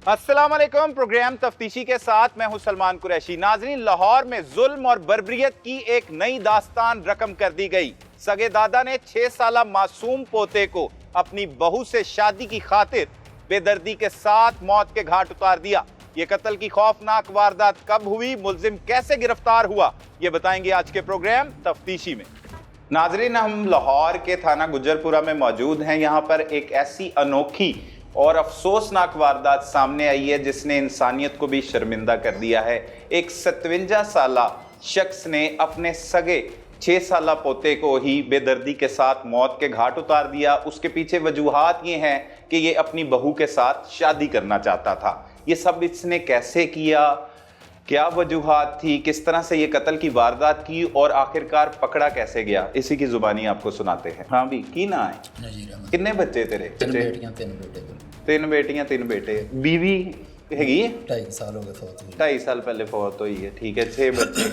अस्सलाम वालेकुम। प्रोग्राम तफ्तीशी के साथ मैं हूं सलमान कुरैशी। नाज़रीन, लाहौर में जुल्म और बर्बरियत की एक नई दास्तान रकम कर दी गई। सगे दादा ने 6 साला मासूम पोते को अपनी बहू से शादी की खातिर बेदर्दी के साथ मौत के घाट उतार दिया। ये कत्ल की खौफनाक वारदात कब हुई, मुलजिम कैसे गिरफ्तार हुआ, ये बताएंगे आज के प्रोग्राम तफ्तीशी में। नाज़रीन, हम लाहौर के थाना गुजरपुरा में मौजूद हैं। यहाँ पर एक ऐसी अनोखी और अफसोसनाक वारदात सामने आई है जिसने इंसानियत को भी शर्मिंदा कर दिया है। एक 57 साला शख्स ने अपने सगे 6 साला पोते को ही बेदर्दी के साथ मौत के घाट उतार दिया। उसके पीछे वजूहात ये हैं कि ये अपनी बहू के साथ शादी करना चाहता था। ये सब इसने कैसे किया, क्या वजूहात थी, किस तरह से ये कत्ल की वारदात की और आखिरकार पकड़ा कैसे गया, इसी की जुबानी आपको सुनाते हैं। हाँ भी, की ना है? कितने बच्चे तेरे? 3 बेटियां 3 बेटे। 3 बेटियां 3 बेटे। बीवी हैगी है? 2.5 साल हो गए फौत हुई। 2.5 साल पहले फौत हुई है। ठीक है। 6 बच्चे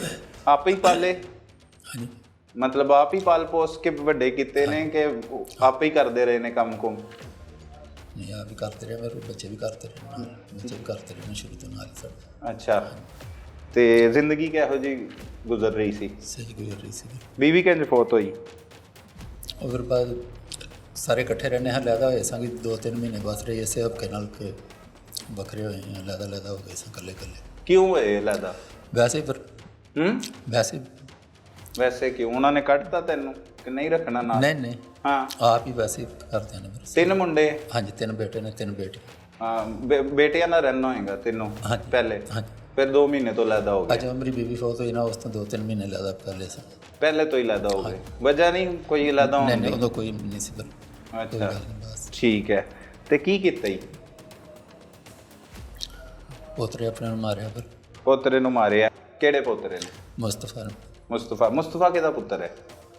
आप ही पाले? हाँ जी। मतलब आप ही पाल पोस के बड़े किते ने कि आप ही करते रहे ने काम कुम? नहीं, आप भी करते रहे, मेरे बच्चे भी करते रहे, बच्चे भी करते रहे शुरू तो नाल सर। अच्छा, ते जिंदगी किहो जी गुजर रही सी? सही गुजर रही सी। बीवी किंज फौत हुई? और फिर बाद सारे इकट्ठे रहने हैं, लैदा होए सा कि 2-3 महीने बस रही ऐसे अब के नाल के बखरे हुए हैं, लैदा हो गए सा कल्ले कल्ले। क्यों है लैदा? वैसे ही फिर वैसे क्यों? उन्होंने कटता तेनू कि नहीं रखना ना? नहीं हाँ, आप ही वैसे ही करते हैं मेरे। 3 मुंडे? हाँ जी, 3 बेटे ने 3 बेटी। हाँ, बेटियां ना रहना होएगा तीनों? हाँ पहले? हाँ। फिर 2 महीने तो लैदा हो गया? अच्छा, मेरी बीवी फौत हुई ना, उस तो 2-3 महीने लैदा पहले से। पहले तो ही लैदा हो गए? वजह नहीं कोई लैदा होने नहीं, दी? उਦੋਂ कोई नहीं सी फिर। अच्छा, बस ठीक है। ते की कीता ही? पोतरे अपने ਨੂੰ ਮਾਰਿਆ ਫਿਰ। पोतरे नु मारिया? केड़े पोतरे ने? ਮੁਸਤਫਾ ਨੂੰ। मुस्तफा किहदा पुत्तर है?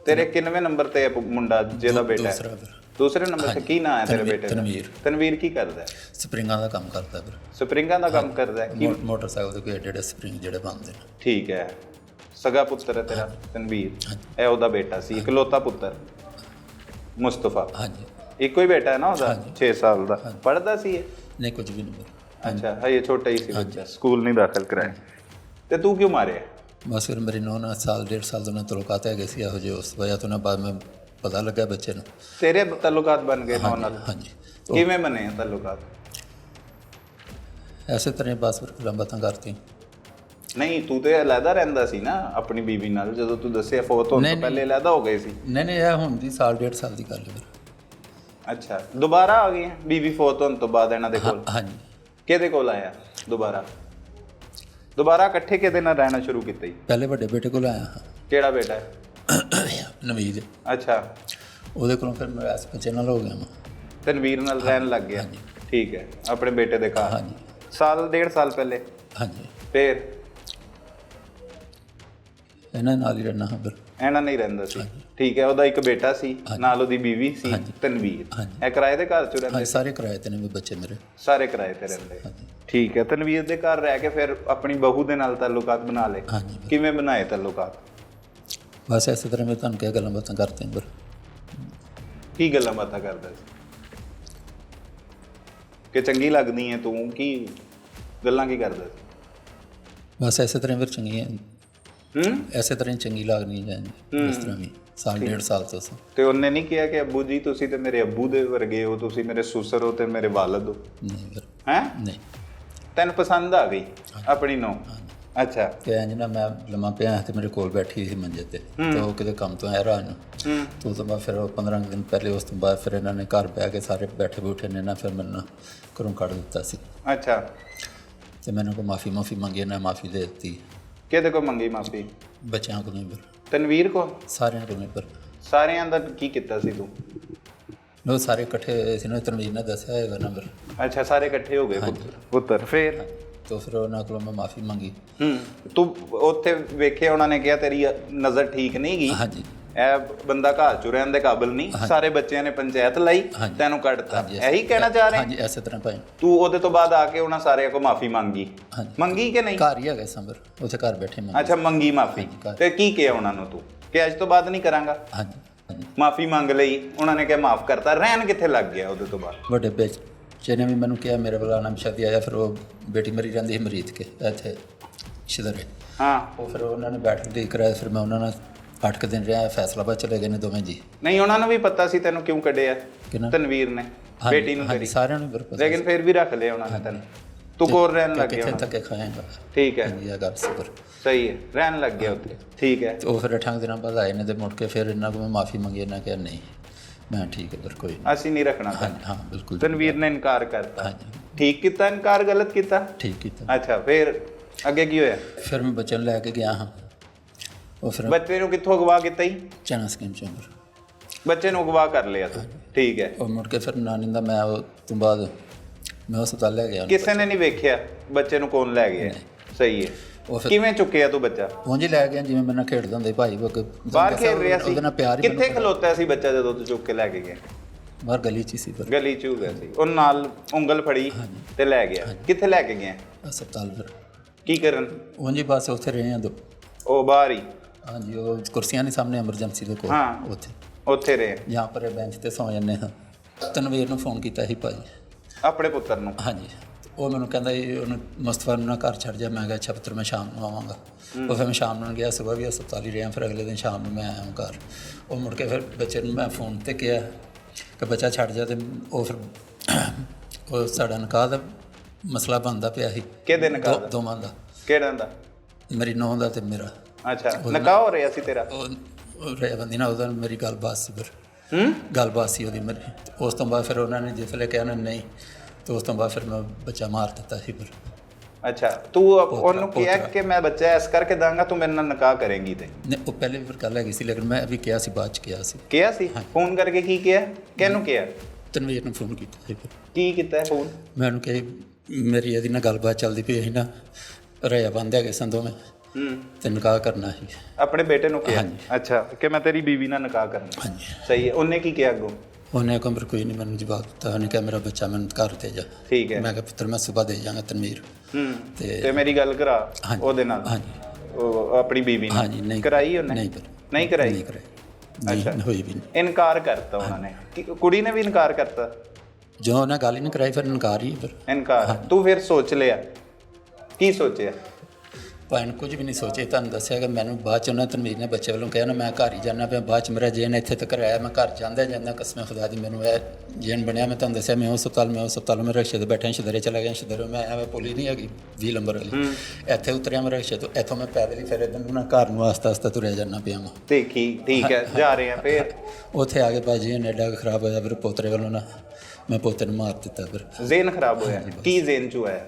तेरे किनवे नंबर ते मुंडा जेदा बेटा है? ਦੂਸਰਾ ਫਿਰ दूसरे नंबर से की ना है तेरे बेटे दा? ਤਨਵੀਰ। तनवीर की करदा है? ਸਪਰਿੰਗਾਂ ਦਾ ਕੰਮ ਕਰਦਾ ਫਿਰ। स्प्रिंगां दा काम करदा है? ਮੋਟਰਸਾਈਕਲ ਦੇ ਕੋਈ ਏਡੇ ਸਪਰਿੰਗ ਜਿਹੜੇ ਬਣਦੇ ਨੇ। ठीक है। सगा पुत्र है तेरा तनवीर? ए ओदा बेटा सी, इकलौता पुत्र मुस्तफा? ਹਾਂਜੀ। ਇੱਕੋ ਹੀ ਬੇਟਾ ਹੈ ਨਾ ਉਹਦਾ? 6 ਸਾਲ ਦਾ। ਪੜਦਾ ਸੀ ਇਹ? ਨਹੀਂ ਕੁਝ ਵੀ ਨਹੀਂ ਫਿਰ। ਅੱਛਾ, ਹਜੇ ਛੋਟਾ ਹੀ ਸੀ ਬੱਚਾ, ਸਕੂਲ ਨਹੀਂ ਦਾਖਲ ਕਰਾਇਆ। ਤੇ ਤੂੰ ਕਿਉਂ ਮਾਰਿਆ? ਬਸ ਫਿਰ ਮੇਰੀ ਨੂੰਹ ਨਾਲ ਸਾਲ 1.5 ਸਾਲ ਤੋਂ ਤਲੁਕਾਤ ਹੈਗੇ ਸੀ ਇਹੋ ਜਿਹੇ, ਉਸ ਵਜ੍ਹਾ ਤੋਂ ਨਾ ਬਾਅਦ ਮੈਂ ਪਤਾ ਲੱਗਾ ਬੱਚੇ ਨੂੰ। ਤੇਰੇ ਤਾਲੁਕਾਤ ਬਣ ਗਏ ਨਾ ਨਾਲ? ਹਾਂਜੀ। ਕਿਵੇਂ ਬਣੇ ਤਾਲੁਕਾਤ? ਐਸੇ ਤਰ੍ਹਾਂ ਬਸ ਫਿਰ ਗੱਲਾਂ ਬਾਤਾਂ ਕਰਤੀ। ਨਹੀਂ, ਤੂੰ ਤੇ ਅਲੱਗਾ ਰਹਿੰਦਾ ਸੀ ਨਾ ਆਪਣੀ ਬੀਵੀ ਨਾਲ, ਜਦੋਂ ਤੂੰ ਦੱਸਿਆ ਫੌਤ ਹੋਣ ਤੋਂ ਪਹਿਲੇ ਅਲੱਗਾ ਹੋ ਗਏ ਸੀ? ਨਹੀਂ ਇਹ ਹੁਣ ਦੀ ਸਾਲ 1.5 ਸਾਲ ਦੀ ਗੱਲ ਹੈ ਫਿਰ। ਅੱਛਾ, ਦੁਬਾਰਾ ਆ ਗਏ ਬੀਵੀ ਫੌਤ ਹੋਣ ਤੋਂ ਬਾਅਦ ਇਹਨਾਂ ਦੇ ਕੋਲ? ਹਾਂਜੀ। ਕਿਹਦੇ ਕੋਲ ਆਇਆ ਦੁਬਾਰਾ ਇਕੱਠੇ ਕਿਹਦੇ ਨਾਲ ਰਹਿਣਾ ਸ਼ੁਰੂ ਕੀਤਾ? ਪਹਿਲੇ ਵੱਡੇ ਬੇਟੇ ਕੋਲ ਆਇਆ ਹਾਂ। ਕਿਹੜਾ ਬੇਟਾ ਹੈ? ਨਵੀਦ। ਅੱਛਾ, ਉਹਦੇ ਕੋਲੋਂ ਫਿਰ ਮੈਂ ਇਸ ਬੱਚੇ ਨਾਲ ਹੋ ਗਿਆ ਮੈਂ। ਤਨਵੀਰ ਨਾਲ ਰਹਿਣ ਲੱਗ ਗਿਆ? ਠੀਕ ਹੈ, ਆਪਣੇ ਬੇਟੇ ਦੇ ਘਰ? ਹਾਂਜੀ। ਸਾਲ 1.5 ਸਾਲ ਪਹਿਲੇ? ਹਾਂਜੀ। ਫਿਰ ਇਹਨਾਂ ਨਾਲ ਹੀ ਰਹਿਣਾ ਹਾਂ ਫਿਰ। ਇਹਨਾਂ ਨਹੀਂ ਰਹਿੰਦਾ ਸੀ? ਠੀਕ ਹੈ। ਉਹਦਾ ਇੱਕ ਬੇਟਾ ਸੀ, ਨਾਲ ਉਹਦੀ ਬੀਵੀ ਸੀ ਤਨਵੀਰ। ਇਹ ਕਿਰਾਏ ਦੇ ਘਰ ਚ ਰਹਿੰਦੇ? ਸਾਰੇ ਕਿਰਾਏ ਤੇ ਨੇ ਵੀ ਬੱਚੇ ਮੇਰੇ। ਸਾਰੇ ਕਿਰਾਏ ਤੇ ਰਹਿੰਦੇ? ਠੀਕ ਹੈ। ਤਨਵੀਰ ਦੇ ਘਰ ਰਹਿ ਕੇ ਫਿਰ ਆਪਣੀ ਬਹੂ ਦੇ ਨਾਲ ਤਾਲੁਕਾਤ ਬਣਾ ਲਏ? ਹਾਂਜੀ। ਕਿਵੇਂ ਬਣਾਏ ਤਾਲੁਕਾਤ? ਬਸ ਇਸੇ ਤਰ੍ਹਾਂ ਮੈਂ ਤੁਹਾਨੂੰ ਕਿਹਾ ਗੱਲਾਂ ਬਾਤਾਂ ਕਰਦੇ ਹਾਂ ਫਿਰ। ਕੀ ਗੱਲਾਂ ਬਾਤਾਂ ਕਰਦਾ ਸੀ ਕਿ ਚੰਗੀ ਲੱਗਦੀ ਹੈ ਤੂੰ? ਕੀ ਗੱਲਾਂ ਕੀ ਕਰਦਾ ਸੀ? ਬਸ ਇਸੇ ਤਰ੍ਹਾਂ ਫਿਰ ਚੰਗੀਆਂ ਐਸੇ ਤਰ੍ਹਾਂ ਹੀ ਚੰਗੀ ਲੱਗਣੀ ਜਾਂਦੀ ਇਸ ਤਰ੍ਹਾਂ ਵੀ ਸਾਲ 1.5 ਸਾਲ ਤੋਂ। ਤੇ ਉਹਨੇ ਨਹੀਂ ਕਿਹਾ ਕਿ ਅੱਬੂ ਜੀ ਤੁਸੀਂ ਤੇ ਮੇਰੇ ਅੱਬੂ ਦੇ ਵਰਗੇ ਹੋ, ਤੁਸੀਂ ਮੇਰੇ ਸੁਸਰ ਹੋ ਤੇ ਮੇਰੇ ਵਾਲਦ ਹੋ? ਨਹੀਂ ਫਿਰ। ਹੈ? ਨਹੀਂ। ਤੈਨੂੰ ਪਸੰਦ ਆ ਗਈ ਆਪਣੀ ਨੂੰ? ਅੱਛਾ। ਤੇ ਇੰਜ ਨਾ ਮੈਂ ਲੰਮਾ ਪਿਆ ਤੇ ਮੇਰੇ ਕੋਲ ਬੈਠੀ ਸੀ ਮੰਜੇ ਤੇ, ਤੇ ਉਹ ਕਿਤੇ ਕੰਮ ਤੋਂ ਆਇਆ ਰਾਤ ਨੂੰ। ਤੋਂ ਤੋਂ ਬਾਅਦ ਫਿਰ 15 ਦਿਨ ਪਹਿਲੇ ਉਸ ਤੋਂ ਬਾਅਦ ਫਿਰ ਇਹਨਾਂ ਨੇ ਘਰ ਬਹਿ ਕੇ ਸਾਰੇ ਬੈਠੇ ਬੂਠੇ ਨੇ ਨਾ ਫਿਰ ਮੈਨੂੰ ਘਰੋਂ ਕੱਢ ਦਿੱਤਾ ਸੀ। ਅੱਛਾ। ਤੇ ਮੈਨੂੰ ਕੋਈ ਮਾਫੀ ਮੰਗੀ, ਨਾ ਮਾਫੀ ਦੇ ਦਿੱਤੀ। ਕਿਹਦੇ ਕੋਲ ਮੰਗੀ ਮਾਫੀ? ਬੱਚਿਆਂ ਕੋਲ ਨਹੀਂ ਫਿਰ। ਤਨਵੀਰ ਕੋਲ? ਸਾਰਿਆਂ ਕੋਲ ਨਹੀਂ ਫਿਰ। ਸਾਰਿਆਂ ਦਾ ਕੀ ਕੀਤਾ ਸੀ ਤੂੰ? ਉਹ ਸਾਰੇ ਇਕੱਠੇ ਹੋਏ ਸੀ ਨਾ, ਤਨਵੀਰ ਨੇ ਦੱਸਿਆ ਹੋਏਗਾ ਨਾ ਫਿਰ। ਅੱਛਾ, ਸਾਰੇ ਇਕੱਠੇ ਹੋ ਗਏ ਪੁੱਤਰ। ਫਿਰ? तो फिर ਉਹਨਾਂ ਕੋਲੋਂ ਮੈਂ ਮਾਫੀ ਮੰਗੀ। ਤੂੰ ਉੱਥੇ ਵੇਖਿਆ ਉਹਨਾਂ ਨੇ ਕਿਹਾ ਤੇਰੀ ਨਜ਼ਰ ਠੀਕ ਨਹੀਂ ਗਈ? ਹਾਂਜੀ। ਇਹ ਬੰਦਾ ਘਰ ਚ ਰਹਿਣ ਦੇ ਕਾਬਿਲ ਨਹੀਂ, ਸਾਰੇ ਬੱਚਿਆਂ ਨੇ ਪੰਚਾਇਤ ਲਾਈ, ਤੈਨੂੰ ਕੱਢਤਾ, ਇਹੀ ਕਹਿਣਾ ਚਾਹ ਰਹੇ? ਹਾਂਜੀ, ਐਸੇ ਤਰ੍ਹਾਂ ਭਾਈ। ਤੂੰ ਉਹਦੇ ਤੋਂ ਬਾਅਦ ਆ ਕੇ ਉਹਨਾਂ ਸਾਰਿਆਂ ਕੋਲ ਮਾਫੀ ਮੰਗੀ? ਮੰਗੀ ਕਿ ਨਹੀਂ? ਘਰ ਹੀ ਹੈਗਾ ਸੰਬਰ, ਉੱਥੇ ਘਰ ਬੈਠੇ ਮੰਗੀ। ਅੱਛਾ, ਮੰਗੀ ਮਾਫੀ। ਤੇ ਕੀ ਕਿਹਾ ਉਹਨਾਂ ਨੂੰ ਤੂੰ ਕਿ ਅੱਜ ਤੋਂ ਬਾਅਦ ਨਹੀਂ ਕਰਾਂਗਾ? ਹਾਂਜੀ। ਮਾਫੀ ਮੰਗ ਲਈ, ਉਹਨਾਂ ਨੇ ਕਿਹਾ ਮਾਫ ਕਰਤਾ, ਰਹਿਣ ਕਿੱਥੇ ਲੱਗ ਗਿਆ ਉਹਦੇ ਤੋਂ ਬਾਅਦ? ਵੱਡੇ ਬੱਚੇ ਨੇ ਵੀ ਮੈਨੂੰ ਕਿਹਾ ਮੇਰੇ ਵੱਲ ਆਉਣਾ ਸ਼ਾਦੀ ਆਇਆ। ਫਿਰ ਉਹ ਬੇਟੀ ਮੇਰੀ ਰਹਿੰਦੀ ਸੀ ਮਰੀਦ ਕੇ ਇੱਥੇ ਸ਼ਿਦਰੇ। ਹਾਂ, ਉਹ ਫਿਰ ਉਹਨਾਂ ਨੇ ਬੈਠ ਕੇ ਕਰਾਇਆ। ਫਿਰ ਮੈਂ ਉਹਨਾਂ ਨਾਲ 8 ਕੁ ਦਿਨ ਰਿਹਾ। ਫੈਸਲਾਬਾਦ ਚਲੇ ਗਏ ਨੇ ਦੋਵੇਂ ਜੀ। ਨਹੀਂ ਉਹਨਾਂ ਨੂੰ ਵੀ ਪਤਾ ਸੀ ਤੈਨੂੰ ਕਿਉਂ ਕੱਢਿਆ ਕਿਹਨਾਂ? ਤਨਵੀਰ ਨੇ ਬੇਟੀ ਨੂੰ ਤੇਰੀ? ਸਾਰਿਆਂ ਨੂੰ ਪਤਾ। ਲੇਕਿਨ ਫਿਰ ਵੀ ਰੱਖ ਲਿਆ ਉਹਨਾਂ ਨੇ ਤੈਨੂੰ। ਤੂੰ ਕੋਲ ਰਹਿਣ ਲੱਗ ਗਿਆ ਕਿੱਥੇ ਧੱਕੇ ਖਾਏਗਾ। ਠੀਕ ਹੈ, ਇਹ ਗੱਲ ਸੀ। ਫਿਰ ਸਹੀ ਹੈ, ਰਹਿਣ ਲੱਗ ਗਿਆ ਉੱਥੇ। ਠੀਕ ਹੈ। ਉਹ ਫਿਰ 8 ਦਿਨਾਂ ਬਾਅਦ ਆਏ ਨੇ ਤੇ ਮੁੜ ਕੇ ਫਿਰ ਇਹਨਾਂ ਕੋਲ ਮੈਂ ਮਾਫੀ ਮੰਗੀ। ਇਹਨਾਂ ਕਿਹਾ ਨਹੀਂ, ਮੈਂ ਠੀਕ ਹੈ, ਫਿਰ ਕੋਈ ਨਹੀਂ, ਅਸੀਂ ਨਹੀਂ ਰੱਖਣਾ। ਹਾਂ ਬਿਲਕੁਲ। ਤਨਵੀਰ ਨੇ ਇਨਕਾਰ ਕਰਤਾ। ਹਾਂਜੀ, ਠੀਕ ਕੀਤਾ ਇਨਕਾਰ, ਗਲਤ ਕੀਤਾ? ਠੀਕ ਕੀਤਾ। ਅੱਛਾ, ਫਿਰ ਅੱਗੇ ਕੀ ਹੋਇਆ? ਫਿਰ ਮੈਂ ਬੱਚੇ ਨੂੰ ਲੈ ਕੇ ਗਿਆ ਹਾਂ। ਉਹ ਫਿਰ ਬੱਚੇ ਨੂੰ ਕਿੱਥੋਂ ਅਗਵਾ ਕੀਤਾ ਹੀ? ਚਨਾ ਸਕੀਮ ਚੋਂ ਬੱਚੇ ਨੂੰ ਅਗਵਾ ਕਰ ਲਿਆ ਤੂੰ। ਠੀਕ ਹੈ। ਉਹ ਮੁੜ ਕੇ ਫਿਰ ਨਾਨੀ ਦਾ ਮੈਂ ਉਹ ਤੋਂ ਬਾਅਦ ਮੈਂ ਹਸਪਤਾਲ ਲੈ ਗਿਆ। ਕਿਸੇ ਨੇ ਨਹੀਂ ਵੇਖਿਆ ਬੱਚੇ ਨੂੰ ਕੌਣ ਲੈ ਗਿਆ? ਸਹੀ ਹੈ। ਉਹ ਫਿਰ ਕਿਵੇਂ ਚੁੱਕਿਆ ਤੂੰ ਬੱਚਾ? ਉਂਝ ਹੀ ਲੈ ਗਿਆ ਜਿਵੇਂ ਮੇਰੇ ਨਾਲ ਖੇਡਦਾ ਹੁੰਦਾ ਸੀ ਭਾਈ। ਬਾਹਰ ਖੇਡ ਰਿਹਾ ਸੀ? ਉਹਦੇ ਨਾਲ ਪਿਆਰ ਹੀ। ਕਿੱਥੇ ਖਲੋਤਾ ਸੀ ਬੱਚਾ ਜਦੋਂ ਤੂੰ ਚੁੱਕ ਕੇ ਲੈ ਕੇ ਗਿਆ? ਬਾਹਰ ਗਲੀ 'ਚ ਹੀ ਸੀ। ਫਿਰ ਗਲੀ 'ਚ ਹੋ ਗਿਆ ਸੀ। ਉਹ ਨਾਲ ਉਂਗਲ ਫੜੀ ਤੇ ਲੈ ਗਿਆ। ਕਿੱਥੇ ਲੈ ਕੇ ਗਿਆ? ਹਸਪਤਾਲ। ਫਿਰ ਕੀ ਕਰਨ? ਉਂਝ ਹੀ ਬਸ ਉੱਥੇ ਰਹੇ ਆ ਦੋ। ਉਹ ਬਾਹਰ ਹੀ? ਹਾਂਜੀ, ਉਹ ਕੁਰਸੀਆਂ ਨੇ ਸਾਹਮਣੇ ਐਮਰਜੈਂਸੀ ਦੇ ਕੋਲ। ਹਾਂ, ਉੱਥੇ ਰਹੇ। ਜਾਂ ਪਰ ਬੈਂਚ ਤੇ ਸੌ ਜੰਨੇ ਹਾਂ। ਤਨਵੀਰ ਨੂੰ ਫੋਨ ਕੀਤਾ ਸੀ ਭਾਈ, ਆਪਣੇ ਪੁੱਤਰ ਨੂੰ? ਹਾਂਜੀ। ਉਹ ਮੈਨੂੰ ਕਹਿੰਦਾ ਜੀ ਉਹਨੂੰ ਮੁਸਤਫਾ ਨੂੰ ਨਾ ਘਰ ਛੱਡ ਜਾ। ਮੈਂ ਕਿਹਾ ਅੱਛਾ ਪੁੱਤਰ, ਮੈਂ ਸ਼ਾਮ ਨੂੰ ਆਵਾਂਗਾ। ਉਹ ਫਿਰ ਮੈਂ ਸ਼ਾਮ ਨੂੰ ਗਿਆ। ਸੁਬਾਹ ਵੀ ਹਸਪਤਾਲ ਹੀ ਰਿਹਾ। ਫਿਰ ਅਗਲੇ ਦਿਨ ਸ਼ਾਮ ਨੂੰ ਮੈਂ ਆਇਆ ਘਰ। ਉਹ ਮੁੜ ਕੇ ਫਿਰ ਬੱਚੇ ਨੂੰ ਮੈਂ ਫੋਨ ਤੇ ਕਿਹਾ ਕਿ ਬੱਚਾ ਛੱਡ ਜਾ। ਤੇ ਉਹ ਫਿਰ ਉਹ ਸਾਡਾ ਨਿਕਾਹ ਦਾ ਮਸਲਾ ਬਣਦਾ ਪਿਆ ਸੀ। ਕਿਹਦੇ ਨਿਕਾਹ ਦਾ? ਦੋਵਾਂ ਦਾ। ਕਿਹੜਾ ਦਾ? ਮੇਰੀ ਨੂੰਹ ਦਾ ਤੇ ਮੇਰਾ। ਅੱਛਾ, ਨਿਕਾਹ ਹੋ ਰਿਹਾ ਸੀ ਤੇਰਾ? ਉਹ ਰੇਬੰਦੀ ਨਾਲ ਉਹਦਾ ਮੇਰੀ ਗੱਲਬਾਤ ਸੀ। ਫਿਰ ਗੱਲਬਾਤ ਸੀ ਉਹਦੀ ਮੇਰੀ। ਉਸ ਤੋਂ ਬਾਅਦ ਫਿਰ ਉਹਨਾਂ ਨੇ ਜਿਸਲੇ ਕਿਹਾ ਨਾ ਨਹੀਂ, ਤੇ ਉਸ ਤੋਂ ਬਾਅਦ ਫਿਰ ਮੈਂ ਬੱਚਾ ਮਾਰ ਦਿੱਤਾ ਸੀ। ਫਿਰ ਅੱਛਾ, ਤੂੰ ਉਹਨੂੰ ਕਿਹਾ ਕਿ ਮੈਂ ਬੱਚਾ ਇਸ ਕਰਕੇ ਦਾਂਗਾ, ਤੂੰ ਮੇਰੇ ਨਾਲ ਨਿਕਾਹ ਕਰੇਂਗੀ? ਤੇ ਨਹੀਂ, ਉਹ ਪਹਿਲੇ ਵੀ ਫਿਰ ਗੱਲ ਹੈਗੀ ਸੀ, ਲੇਕਿਨ ਮੈਂ ਵੀ ਕਿਹਾ ਸੀ, ਬਾਅਦ 'ਚ ਕਿਹਾ ਸੀ। ਕਿਹਾ ਸੀ? ਫੋਨ ਕਰਕੇ ਕੀ ਕਿਹਾ? ਕਿਹਨੂੰ ਕਿਹਾ? ਤਨਵੀਰ ਨੂੰ ਫੋਨ ਕੀਤਾ ਸੀ। ਫਿਰ ਕੀ ਕੀਤਾ ਫੋਨ? ਮੈਂ ਉਹਨੂੰ ਕਿਹਾ ਮੇਰੀ ਇਹਦੀ ਨਾਲ ਗੱਲਬਾਤ ਚੱਲਦੀ ਪਈ ਸੀ ਨਾ, ਰਹਿਆ ਬੰਦ ਹੈਗੇ ਸਨ ਦੋਵੇਂ, ਤੇ ਨਿਕਾਹ ਕਰਨਾ ਸੀ। ਆਪਣੇ ਬੇਟੇ ਨੂੰ ਕਿਹਾ? ਅੱਛਾ, ਕਿ ਮੈਂ ਤੇਰੀ ਬੀਵੀ ਨਾਲ ਨਿਕਾਹ ਕਰਨਾ। ਹਾਂਜੀ, ਸਹੀ ਹੈ। ਉਹਨੇ ਕੀ ਕਿਹਾ ਅੱਗੋਂ? ਉਹਨੇ ਕਮਰ ਕੋਈ ਨਹੀਂ ਮੈਨੂੰ ਜਵਾਬ ਦਿੱਤਾ। ਉਹਨੇ ਕਿਹਾ ਮੇਰਾ ਬੱਚਾ ਮੈਨੂੰ ਘਰ ਤੇ ਜਾ। ਠੀਕ ਹੈ। ਮੈਂ ਕਿਹਾ ਪੁੱਤਰ ਮੈਂ ਸੁਬਾਹ ਦੇ ਜਾਵਾਂਗਾ ਤਨਵੀਰ। ਤੇ ਮੇਰੀ ਗੱਲ ਕਰਾ ਉਹਦੇ ਨਾਲ? ਹਾਂਜੀ। ਉਹ ਆਪਣੀ ਬੀਵੀ ਨਾਲ? ਹਾਂਜੀ। ਨਹੀਂ ਕਰਾਈ ਉਹਨੇ? ਨਹੀਂ ਕਰਾਈ? ਨਹੀਂ ਕਰਾਈ। ਅੱਛਾ, ਹੋਈ ਵੀ ਨਹੀਂ। ਇਨਕਾਰ ਕਰਤਾ ਉਹਨਾਂ ਨੇ? ਕੁੜੀ ਨੇ ਵੀ ਇਨਕਾਰ ਕਰਤਾ? ਜੋ ਉਹਨੇ ਗੱਲ ਹੀ ਨਹੀਂ ਕਰਾਈ, ਫਿਰ ਇਨਕਾਰ ਹੀ। ਫਿਰ ਇਨਕਾਰ। ਤੂੰ ਫਿਰ ਸੋਚ ਲਿਆ? ਕੀ ਸੋਚਿਆ? ਭਾਈ ਕੁਝ ਵੀ ਨਹੀਂ ਸੋਚਿਆ। ਤੁਹਾਨੂੰ ਦੱਸਿਆ ਕਿ ਮੈਨੂੰ ਬਾਅਦ 'ਚ ਉਹਨਾਂ ਤਨਵੀਰ ਨੇ ਬੱਚੇ ਵੱਲੋਂ ਕਿਹਾ ਨਾ ਮੈਂ ਘਰ ਹੀ ਜਾਣਾ ਪਿਆ। ਬਾਅਦ 'ਚ ਮੇਰਾ ਜੇਨ ਇੱਥੇ ਤੱਕ ਆਇਆ। ਮੈਂ ਘਰ ਜਾਂਦਾ ਕਸਮ ਖੁਦਾ ਦੀ ਮੈਨੂੰ ਇਹ ਜੇਨ ਬਣਿਆ। ਮੈਂ ਤੁਹਾਨੂੰ ਦੱਸਿਆ ਮੈਂ ਉਸ ਹਸਪਤਾਲ ਮੈਂ ਰਕਸ਼ੇ 'ਤੇ ਬੈਠਾ ਸ਼ਿਦਰੇ ਚਲਾ ਗਿਆ। ਸ਼ਿਦਰੇ ਮੈਂ ਐਵੇਂ ਪੁਲੀ ਨਹੀਂ ਹੈਗੀ 20 ਨੰਬਰ ਵਾਲੀ, ਇੱਥੇ ਉਤਰਿਆ ਮੈਂ ਰਕਸ਼ੇ ਤੋਂ। ਇੱਥੋਂ ਮੈਂ ਪੈਦਲ ਹੀ ਫਿਰ ਇੱਧਰ ਨੂੰ ਘਰ ਨੂੰ ਆਸਤਾ ਤੁਰਿਆ ਜਾਂਦਾ ਪਿਆ ਮੈਂ। ਠੀਕ ਹੈ, ਜਾ ਰਹੇ ਆ। ਫਿਰ ਉੱਥੇ ਆ ਕੇ ਭਾਜੀ ਇਹਨੇ ਐਡਾ ਖਰਾਬ ਹੋਇਆ। ਫਿਰ ਪੋਤਰੇ ਵੱਲੋਂ ਨਾ ਮੈਂ ਪੋਤੇ ਨੂੰ ਮਾਰ ਦਿੱਤਾ। ਫਿਰ ਜ਼ੇਨ ਖਰਾਬ ਹੋਇਆ? ਕੀ ਜ਼ੇਨ 'ਚ ਹੋਇਆ?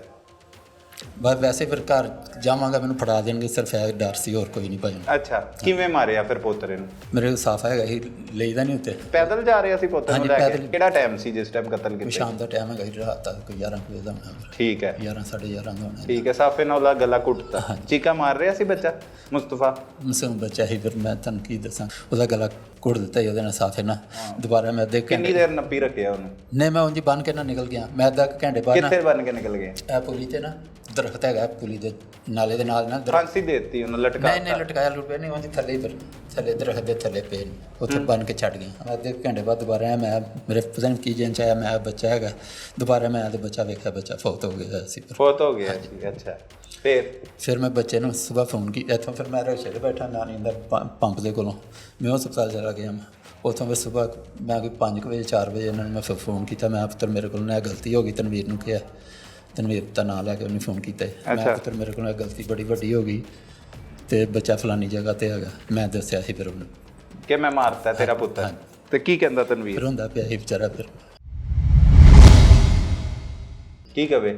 ਬਸ ਵੈਸੇ ਫਿਰ ਘਰ ਜਾਵਾਂਗਾ ਮੈਨੂੰ ਫੜਾ ਦੇਣਗੇ, ਸਿਰਫ ਇਹ ਡਰ ਸੀ, ਹੋਰ ਕੋਈ ਨਹੀਂ ਭਾਈ। ਅੱਛਾ, ਕਿਵੇਂ ਮਾਰਿਆ ਫਿਰ ਪੋਤਰੇ ਨੂੰ? ਮੇਰੇ ਸਾਫ ਹੈਗਾ ਸੀ, ਲਈਦਾ ਨਹੀਂ ਉੱਤੇ। ਪੈਦਲ ਜਾ ਰਿਹਾ ਸੀ ਪੋਤਰੇ ਨੂੰ ਲੈ ਕੇ? ਕਿਹੜਾ ਟਾਈਮ ਸੀ ਜਿਸ ਟਾਈਮ ਕਤਲ ਕੀਤਾ? ਸ਼ਾਮ ਦਾ ਟਾਈਮ ਹੈਗਾ ਸੀ, ਰਾਤ ਤੱਕ ਕੋਈ 11 ਵਜੇ ਦਾ ਹੋਣਾ। ਠੀਕ ਹੈ। 11 11:30 ਦਾ ਹੋਣਾ। ਠੀਕ ਹੈ। ਸਾਫੇ ਨਾਲ ਉਹਦਾ ਗਲਾ ਘੁੱਟਤਾ? ਚੀਕਾ ਮਾਰ ਰਿਹਾ ਸੀ ਬੱਚਾ ਮੁਸਤਫਾ? ਮਾਸੂਮ ਬੱਚਾ ਸੀ। ਫਿਰ ਮੈਂ ਤੁਹਾਨੂੰ ਕੀ ਦੱਸਾਂ, ਉਹਦਾ ਗਲਾ ਘੁੱਟ ਦਿੱਤਾ ਸੀ ਉਹਦੇ ਨਾਲ ਸਾਫੇ ਨਾਲ। ਦੁਬਾਰਾ ਮੈਂ ਅੱਧੇ ਕਿੰਨੀ ਦੇਰ ਨੱਪੀ ਰੱਖਿਆ ਉਹਨੂੰ? ਨਹੀਂ, ਮੈਂ ਉਂਝ ਬੰਨ ਕੇ ਨਾ ਨਿਕਲ ਗਿਆ। ਮੈਂ ਅੱਧਾ ਘੰਟੇ ਬਾਅਦ ਕਿੱਥੇ ਬੰਨ ਕੇ ਨਿਕਲ ਗਏ? ਇਹ ਪੁਲੀ ਤੇ ਨਾ ਦਰਖਤ ਹੈਗਾ, ਪੁਲੀ ਦੇ ਨਾਲੇ ਦੇ ਨਾਲ ਨਾ ਫਾਂਸੀ ਦੇ ਦਿੱਤੀ ਉਹਨੂੰ? ਲਟਕਾ? ਨਹੀਂ ਲਟਕਾਇਆ ਲੁਟਿਆ ਨਹੀਂ, ਉਹਦੀ ਥੱਲੇ ਹੀ ਥੱਲੇ ਦਰਖਤ ਦੇ ਥੱਲੇ ਪਏ ਨੇ, ਉੱਥੇ ਬੰਨ ਕੇ ਛੱਡ ਗਈ। ਅੱਧੇ ਘੰਟੇ ਬਾਅਦ ਦੁਬਾਰਾ ਆਇਆ ਮੈਂ, ਮੇਰੇ ਪਤਾ ਨਹੀਂ ਕੀ ਜੇਨ ਚ ਆਇਆ, ਮੈਂ ਬੱਚਾ ਹੈਗਾ। ਦੁਬਾਰਾ ਮੈਂ ਤੇ ਬੱਚਾ ਵੇਖਿਆ, ਬੱਚਾ ਫੌਤ ਹੋ ਗਿਆ ਸੀ। ਫੌਤ ਹੋ ਗਿਆ ਸੀ? ਅੱਛਾ। ਫਿਰ ਮੈਂ ਬੱਚੇ ਨੂੰ ਸੁਬਾਹ ਫੋਨ ਕੀਤਾ। ਇੱਥੋਂ ਫਿਰ ਮੈਂ ਰਕਸ਼ੇ 'ਤੇ ਬੈਠਾ ਨਾਨੀ ਦਾ ਪੰਪ ਦੇ ਕੋਲੋਂ ਮੈਂ ਹਸਪਤਾਲ ਚਲਾ ਗਿਆ। ਮੈਂ ਉੱਥੋਂ ਫਿਰ ਸੁਬਾਹ ਮੈਂ ਕੋਈ 5 ਵਜੇ 4 ਵਜੇ ਉਹਨਾਂ ਨੂੰ ਮੈਂ ਫਿਰ ਫੋਨ ਕੀਤਾ। ਮੈਂ ਪੁੱਤਰ ਮੇਰੇ ਕੋਲ ਨਾ ਗਲਤੀ ਹੋ ਗਈ। ਤਨਵੀਰ ਨੂੰ ਕਿਹਾ, ਤਨਵੀਰ ਦਾ ਨਾਂ ਲੈ ਕੇ ਉਹਨੇ ਫੋਨ ਕੀਤਾ। ਮੈਂ ਪੁੱਤਰ ਮੇਰੇ ਕੋਲ ਗਲਤੀ ਬੜੀ ਵੱਡੀ ਹੋ ਗਈ ਤੇ ਬੱਚਾ ਫਲਾਨੀ ਜਗ੍ਹਾ ਤੇ ਹੈਗਾ। ਮੈਂ ਦੱਸਿਆ ਸੀ ਫਿਰ ਉਹਨੂੰ ਕਿ ਮੈਂ ਮਾਰਤਾ ਤੇਰਾ ਪੁੱਤਰ। ਤੇ ਕੀ ਕਹਿੰਦਾ ਤਨਵੀਰ? ਫਿਰ ਹੁੰਦਾ ਪਿਆ ਸੀ ਵਿਚਾਰਾ। ਫਿਰ ਕੀ ਕਵੇ?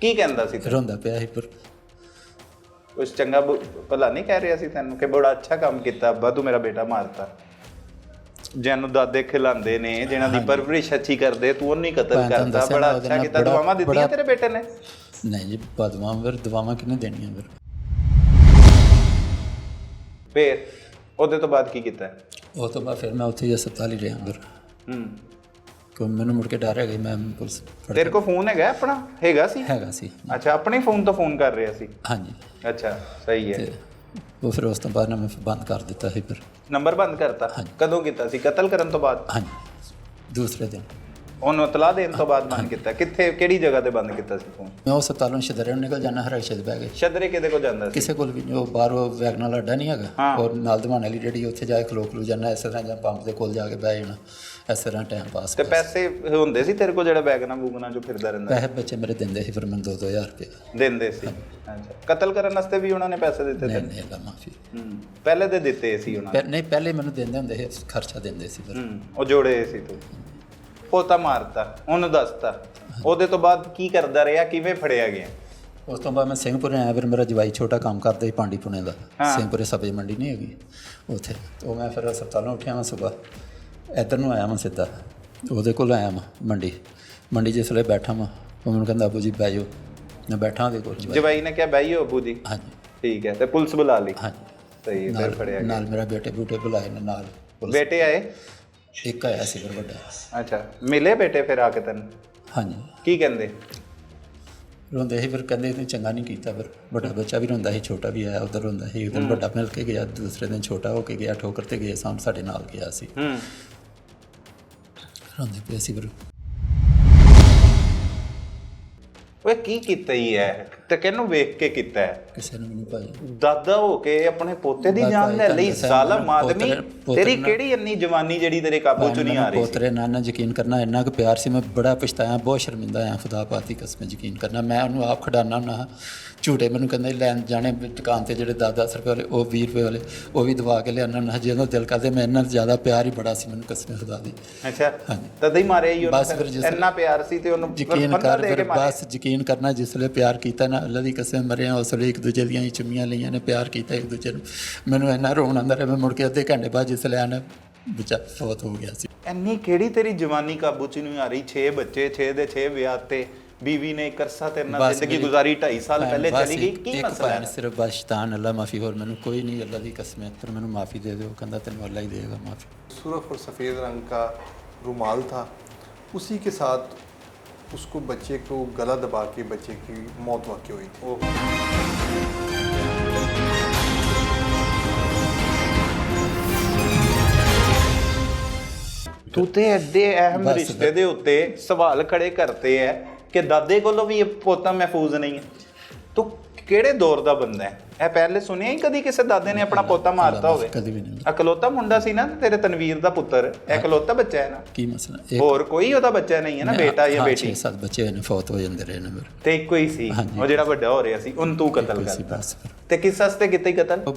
ਕੀ ਕਹਿੰਦਾ ਸੀ? ਫਿਰ ਹੁੰਦਾ ਪਿਆ ਸੀ। ਫਿਰ ਕੁਛ ਚੰਗਾ ਭਲਾ ਨਹੀਂ ਕਹਿ ਰਿਹਾ ਸੀ ਤੈਨੂੰ ਕਿ ਬੜਾ ਅੱਛਾ ਕੰਮ ਕੀਤਾ ਅੱਬਾ, ਤੂੰ ਮੇਰਾ ਬੇਟਾ ਮਾਰਤਾ? ਜਿਹਨੂੰ ਦਾਦੇ ਖਿਲਾਉਂਦੇ ਨੇ, ਜਿਹਨਾਂ ਦੀ ਪਰਵਰਿਸ਼ ਅੱਛੀ ਕਰਦੇ, ਤੂੰ ਉਹਨੂੰ ਹੀ ਕਤਲ ਕਰਦਾ। ਬੜਾ ਅੱਛਾ ਕੀਤਾ। ਦੁਆਵਾਂ ਦਿੱਤੀਆਂ ਤੇਰੇ ਬੇਟੇ ਨੇ? ਨਹੀਂ ਜੀ, ਦੁਆਵਾਂ ਕਿਹਨੇ ਦੇਣੀਆਂ? ਫਿਰ ਉਹਦੇ ਤੋਂ ਬਾਅਦ ਕੀ ਕੀਤਾ? ਉਹ ਤੋਂ ਬਾਅਦ ਫਿਰ ਮੈਂ ਉੱਥੇ ਹੀ ਹਸਪਤਾਲ ਹੀ ਰਿਹਾ। ਫਿਰ ਕਿਉਂ ਮੈਨੂੰ ਮੁੜ ਕੇ ਡਰ ਹੈਗਾ। ਮੈਂ ਪੁਲਿਸ ਤੇਰੇ ਕੋਲ ਫੋਨ ਹੈਗਾ ਆਪਣਾ? ਹੈਗਾ ਸੀ? ਅੱਛਾ, ਆਪਣੇ ਫੋਨ ਤੋਂ ਫੋਨ ਕਰ ਰਿਹਾ ਸੀ? ਹਾਂਜੀ। ਅੱਛਾ, ਸਹੀ ਹੈ। ਉਹ ਫਿਰ ਉਸ ਤੋਂ ਬਾਅਦ ਮੈਂ ਬੰਦ ਕਰ ਦਿੱਤਾ ਸੀ। ਫਿਰ ਨੰਬਰ ਬੰਦ ਕਰਤਾ? ਕਦੋਂ ਕੀਤਾ ਸੀ? ਕਤਲ ਕਰਨ ਤੋਂ ਬਾਅਦ? ਹਾਂਜੀ, ਦੂਸਰੇ ਦਿਨ। ਉਹਨੂੰ ਇਤਲਾਹ ਦੇਣ ਤੋਂ ਬਾਅਦ ਬੰਦ ਕੀਤਾ? ਕਿੱਥੇ, ਕਿਹੜੀ ਜਗ੍ਹਾ ਤੇ ਬੰਦ ਕੀਤਾ ਸੀ ਫੋਨ? ਮੈਂ ਉਸ ਹਸਪਤਾਲੋਂ ਸ਼ਦਰੇ ਨੂੰ ਨਿਕਲ ਜਾਣਾ, ਹਰ ਸ਼ਦ ਬਹਿ ਗਏ। ਸ਼ਦਰੇ ਕਿਹਦੇ ਕੋਲ ਜਾਂਦਾ ਸੀ? ਕਿਸੇ ਕੋਲ ਵੀ ਨਹੀਂ, ਉਹ ਬਾਹਰ ਉਹ ਵੈਗਨ ਵਾਲਾ ਅੱਡਾ ਨਹੀਂ ਹੈਗਾ, ਔਰ ਨਾਲ ਦਵਾਨ ਵਾਲੀ ਜਿਹੜੀ, ਉੱਥੇ ਜਾ ਕੇ ਖਲੋ ਜਾਣਾ, ਇਸ ਤਰ੍ਹਾਂ ਜਾਂ ਪੰਪ ਦੇ ਕੋਲ ਜਾ ਕੇ ਬਹਿ ਜਾਣਾ, ਇਸ ਤਰ੍ਹਾਂ ਟਾਈਮ ਪਾਸ। ਤੇ ਪੈਸੇ ਹੁੰਦੇ ਸੀ ਤੇਰੇ ਕੋਲ ਜਿਹੜਾ ਵੈਗਨਾਂ ਵੂਗਨਾਂ ਚੋਂ ਫਿਰਦਾ ਰਹਿੰਦਾ? ਪੈਸੇ ਬੱਚੇ ਮੇਰੇ ਦਿੰਦੇ ਸੀ, ਫਿਰ ਮੈਨੂੰ 2-2000 ਰੁਪਏ ਦਿੰਦੇ ਸੀ। ਅੱਛਾ, ਕਤਲ ਕਰਨ ਵਾਸਤੇ ਵੀ ਉਹਨਾਂ ਨੇ ਪੈਸੇ ਦਿੱਤੇ? ਨਹੀਂ, ਅੱਲਾ ਮਾਫੀ। ਪਹਿਲੇ ਤੇ ਦਿੱਤੇ ਸੀ ਉਹਨਾਂ ਨੇ? ਨਹੀਂ, ਪਹਿਲੇ ਮੈਨੂੰ ਦਿੰਦੇ ਹੁੰਦੇ ਸੀ, ਖਰਚਾ ਦਿੰਦੇ ਸੀ ਫਿਰ। ਉਹ ਜੋੜੇ ਸੀ ਤੂੰ? ਪੋਤਾ ਮਾਰਤਾ, ਉਹਨੂੰ ਦੱਸਤਾ, ਉਹਦੇ ਤੋਂ ਬਾਅਦ ਕੀ ਕਰਦਾ ਰਿਹਾ, ਕਿਵੇਂ ਫੜਿਆ ਗਿਆ? ਉਸ ਤੋਂ ਬਾਅਦ ਮੈਂ ਸਿੰਘਪੁਰੇ ਆਇਆ, ਫਿਰ ਮੇਰਾ ਜਵਾਈ ਛੋਟਾ ਕੰਮ ਕਰਦਾ ਸੀ ਪਾਂਡੀ ਪੁਣੇ ਦਾ, ਸਿੰਘਪੁਰੇ ਸਬਜ਼ੀ ਮੰਡੀ ਨਹੀਂ ਹੈਗੀ ਉੱਥੇ। ਉਹ ਮੈਂ ਫਿਰ ਹਸਪਤਾਲੋਂ ਉੱਠਿਆ ਮੈਂ ਸੁਬਾਹ, ਇੱਧਰ ਨੂੰ ਆਇਆ ਮੈਂ ਸਿੱਧਾ, ਉਹਦੇ ਕੋਲ ਆਇਆ ਮੈਂ ਮੰਡੀ ਜਿਸ ਵੇਲੇ ਬੈਠਾ ਮੈਂ, ਉਹ ਮੈਨੂੰ ਕਹਿੰਦਾ ਅਬੂ ਜੀ ਬਹਿ ਜਾਓ, ਮੈਂ ਬੈਠਾ ਉਹਦੇ ਕੋਲ। ਜਵਾਈ ਨੇ ਕਿਹਾ ਬਹਿ ਜਾਓ ਅਬੂ ਜੀ? ਹਾਂਜੀ। ਠੀਕ ਹੈ, ਤੇ ਪੁਲਿਸ ਬੁਲਾ ਲਈ? ਹਾਂਜੀ। ਸਹੀ ਹੈ, ਫਿਰ ਫੜਿਆ ਗਿਆ। ਨਾਲ ਮੇਰਾ ਬੇਟੇ ਬੁਲਾਏ ਨੇ ਨਾਲ। ਬੇਟੇ ਆਏ? ਇੱਕ ਆਇਆ ਸੀ ਫਿਰ ਵੱਡਾ। ਅੱਛਾ, ਮਿਲੇ ਬੇਟੇ ਫਿਰ ਆ ਕੇ ਤੈਨੂੰ? ਹਾਂਜੀ। ਕੀ ਕਹਿੰਦੇ? ਰੋਂਦੇ ਸੀ, ਫਿਰ ਕਹਿੰਦੇ ਤੂੰ ਚੰਗਾ ਨਹੀਂ ਕੀਤਾ। ਫਿਰ ਵੱਡਾ ਬੱਚਾ ਵੀ ਰੋਂਦਾ ਸੀ, ਛੋਟਾ ਵੀ ਆਇਆ ਉੱਧਰ ਰੋਂਦਾ ਸੀ। ਇੱਕ ਦਿਨ ਵੱਡਾ ਮਿਲ ਕੇ ਗਿਆ, ਦੂਸਰੇ ਦਿਨ ਛੋਟਾ ਹੋ ਕੇ ਗਿਆ, ਠੋਕਰ ਤੇ ਗਏ ਸਾਹਮ ਸਾਡੇ ਨਾਲ ਗਿਆ ਸੀ। ਰੋਂਦੇ ਪਏ ਸੀ ਫਿਰ। ਓਏ ਕੀ ਕੀਤਾ ਹੀ ਹੈ ਤੇ ਕਿਹਨੂੰ ਵੇਖ ਕੇ ਕੀਤਾ ਹੈ? ਕਿਸੇ ਨੂੰ ਵੀ ਨਹੀਂ ਭਾਈ। ਦਾਦਾ ਹੋ ਕੇ ਆਪਣੇ ਪੋਤੇ ਦੀ ਜਾਨ ਲੈ ਲਈ, ਜ਼ਾਲਮ ਆਦਮੀ। ਤੇਰੀ ਕਿਹੜੀ ਇੰਨੀ ਜਵਾਨੀ ਜਿਹੜੀ ਤੇਰੇ ਕਾਬੂ ਚ ਨਹੀਂ ਆ ਰਹੀ? ਪੋਤਰੇ ਨਾਲ ਯਕੀਨ ਕਰਨਾ, ਇੰਨਾ ਕੁ ਪਿਆਰ ਸੀ, ਮੈਂ ਬੜਾ ਪਛਤਾਇਆ, ਬਹੁਤ ਸ਼ਰਮਿੰਦਾ ਆ, ਖੁਦਾ ਪਾਤੀ ਕਸਮ ਯਕੀਨ ਕਰਨਾ। ਮੈਂ ਉਹਨੂੰ ਆਪ ਖਿਡਾਉਣਾ ਹੁੰਦਾ, ਝੂਟੇ ਮੈਨੂੰ ਕਹਿੰਦਾ ਲੈਣ ਜਾਣੇ ਦੁਕਾਨ ਤੇ ਜਿਹੜੇ 10-10 ਰੁਪਏ ਵਾਲੇ, ਉਹ 20 ਰੁਪਏ ਵਾਲੇ, ਉਹ ਵੀ ਦਵਾ ਕੇ ਲਿਆਉਣਾ ਹੁੰਦਾ। ਜਦੋਂ ਦਿਲ ਕਰਦੇ, ਮੈਂ ਇੰਨਾ ਜ਼ਿਆਦਾ ਪਿਆਰ ਹੀ ਬੜਾ ਸੀ ਮੈਨੂੰ, ਕਸਮ ਖੁਦਾ ਦੀ। ਅੱਛਾ, ਤਦ ਹੀ ਮਾਰਿਆ ਹੀ ਬਸ ਫਿਰ ਇੰਨਾ ਪਿਆਰ ਸੀ ਤੇ ਉਹਨੂੰ ਯਕੀਨ ਕਰ, ਫਿਰ ਬਸ ਯਕੀਨ ਕਰਨਾ, ਜਿਸ ਵੇਲੇ ਪਿਆਰ ਕੀਤਾ ਨਾ, ਅੱਲਾ ਦੀ ਕਸਮ ਮਰਿਆ ਉਸ ਵੇਲੇ ਇੱਕ ਦੂਜੇ ਦੀਆਂ ਹੀ ਚੁੰਮੀਆਂ ਲਈਆਂ ਨੇ, ਪਿਆਰ ਕੀਤਾ ਇੱਕ ਦੂਜੇ ਨੂੰ। ਮੈਨੂੰ ਇੰਨਾ ਰੋਣ ਆਉਂਦਾ ਰਿਹਾ, ਮੈਂ ਮੁੜ ਕੇ ਅੱਧੇ ਘੰਟੇ ਬਾਅਦ ਜਿਸ ਵੇਲੇ ਆਣਾ ਬੱਚਾ ਫੌਤ ਹੋ ਗਿਆ ਸੀ। ਇੰਨੀ ਕਿਹੜੀ ਤੇਰੀ ਜਵਾਨੀ ਕਾਬੂ ਚ ਨਹੀਂ ਆ ਰਹੀ? 6 ਬੱਚੇ, 6 ਦੇ 6 ਵਿਆਹ ਤੇ, ਬੀਵੀ ਨੇ ਇੱਕ ਅਰਸਾ ਤੇਰੇ ਨਾਲ ਜ਼ਿੰਦਗੀ ਗੁਜ਼ਾਰੀ, 2.5 ਸਾਲ ਪਹਿਲੇ ਚਲੀ ਗਈ, ਕੀ ਮਸਲਾ ਹੈ? ਸਿਰਫ ਬਸ ਸ਼ੈਤਾਨ, ਅੱਲਾ ਮਾਫੀ, ਹੋਰ ਮੈਨੂੰ ਕੋਈ ਨਹੀਂ, ਅੱਲਾ ਦੀ ਕਸਮ ਹੈ। ਫਿਰ ਮੈਨੂੰ ਮਾਫੀ ਦੇ ਦਿਓ, ਕਹਿੰਦਾ ਤੈਨੂੰ ਅੱਲਾ ही देगा माफ़ी। सुरख और सफ़ेद रंग का रुमाल था, उसी के साथ उसको बच्चे को गला दबा के बच्चे की मौत वाक़ई हुई थी। ਤੂੰ ਤੇ ਐਡੇ ਅਹਿਮ ਰਿਸ਼ਤੇ ਦੇ ਉੱਤੇ ਸਵਾਲ ਖੜੇ ਕਰਤੇ ਹੈ ਕਿ ਦਾਦੇ ਕੋਲੋਂ ਵੀ ਇਹ ਪੋਤਾ ਮਹਿਫੂਜ਼ ਨਹੀਂ ਹੈ। ਤੂੰ ਕਿਹੜੇ ਦੌਰ ਦਾ ਬੰਦਾ ਹੈ? ਇਹ ਪਹਿਲੇ ਸੁਣਿਆ ਹੀ ਕਦੀ ਕਿਸੇ ਦਾਦੇ ਨੇ ਆਪਣਾ ਪੋਤਾ ਮਾਰਤਾ ਹੋਵੇ? ਕਦੀ ਵੀ ਨਹੀਂ। ਇਕਲੌਤਾ ਮੁੰਡਾ ਸੀ ਨਾ ਤੇਰੇ ਤਨਵੀਰ ਦਾ ਪੁੱਤਰ, ਇਕਲੌਤਾ ਬੱਚਾ ਹੈ ਨਾ? ਕੀ ਮਸਲਾ? ਹੋਰ ਕੋਈ ਉਹਦਾ ਬੱਚਾ ਨਹੀਂ ਹੈ ਨਾ, ਬੇਟਾ ਜਾਂ ਬੇਟੀ? 6-7 ਬੱਚੇ ਨੇ, ਫੌਤ ਹੋ ਜਾਂਦੇ ਰਹੇ ਨੇ ਮੇਰੇ। ਤੇ ਇੱਕੋ ਹੀ ਸੀ ਉਹ ਜਿਹੜਾ ਵੱਡਾ ਹੋ ਰਿਹਾ ਸੀ, ਉਹਨੂੰ ਤੂੰ ਕਤਲ ਕਰਤਾ। ਤੇ ਕਿਸ ਵਾਸਤੇ ਕੀਤਾ ਹੀ ਕਤਲ?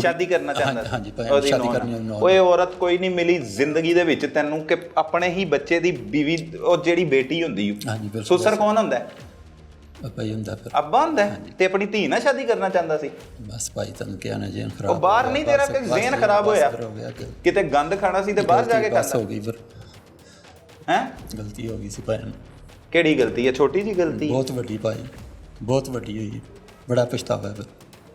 ਸ਼ਾਦੀ ਕਰਨਾ ਚਾਹੁੰਦਾ? ਹਾਂਜੀ, ਸ਼ਾਦੀ ਕਰਨੀ। ਓਏ ਔਰਤ ਕੋਈ ਨਹੀਂ ਮਿਲੀ ਜ਼ਿੰਦਗੀ ਦੇ ਵਿੱਚ ਤੈਨੂੰ ਕਿ ਆਪਣੇ ਹੀ ਬੱਚੇ ਦੀ ਬੀਵੀ, ਉਹ ਜਿਹੜੀ ਬੇਟੀ ਹੁੰਦੀ, ਸੁਸਰ ਕੌਣ ਹੁੰਦਾ ਹੈ? ਭਾਈ ਹੁੰਦਾ, ਫਿਰ ਅੱਬਾ ਹੁੰਦਾ। ਤੇ ਆਪਣੀ ਧੀ ਨਾਲ ਸ਼ਾਦੀ ਕਰਨਾ ਚਾਹੁੰਦਾ ਸੀ? ਬਸ ਭਾਈ ਤੈਨੂੰ ਕਿਹਾ ਨਾ, ਜ਼ੇਨ ਖਰਾਬ। ਉਹ ਬਾਹਰ ਨਹੀਂ, ਤੇਰਾ ਕਿ ਜ਼ੇਨ ਖਰਾਬ ਹੋਇਆ? ਕਿਤੇ ਗੰਦ ਖਾਣਾ ਸੀ ਤੇ ਬਾਹਰ ਜਾ ਕੇ ਖਾਂਦਾ? ਹੋ ਗਈ ਫਿਰ। ਹੈ ਗਲਤੀ ਹੋ ਗਈ ਸੀ ਭਾਈ। ਕਿਹੜੀ ਗਲਤੀ ਹੈ? ਛੋਟੀ ਜੀ ਗਲਤੀ? ਬਹੁਤ ਵੱਡੀ ਭਾਈ, ਬਹੁਤ ਵੱਡੀ ਹੋਈ, ਬੜਾ ਪਛਤਾਵਾ ਹੈ।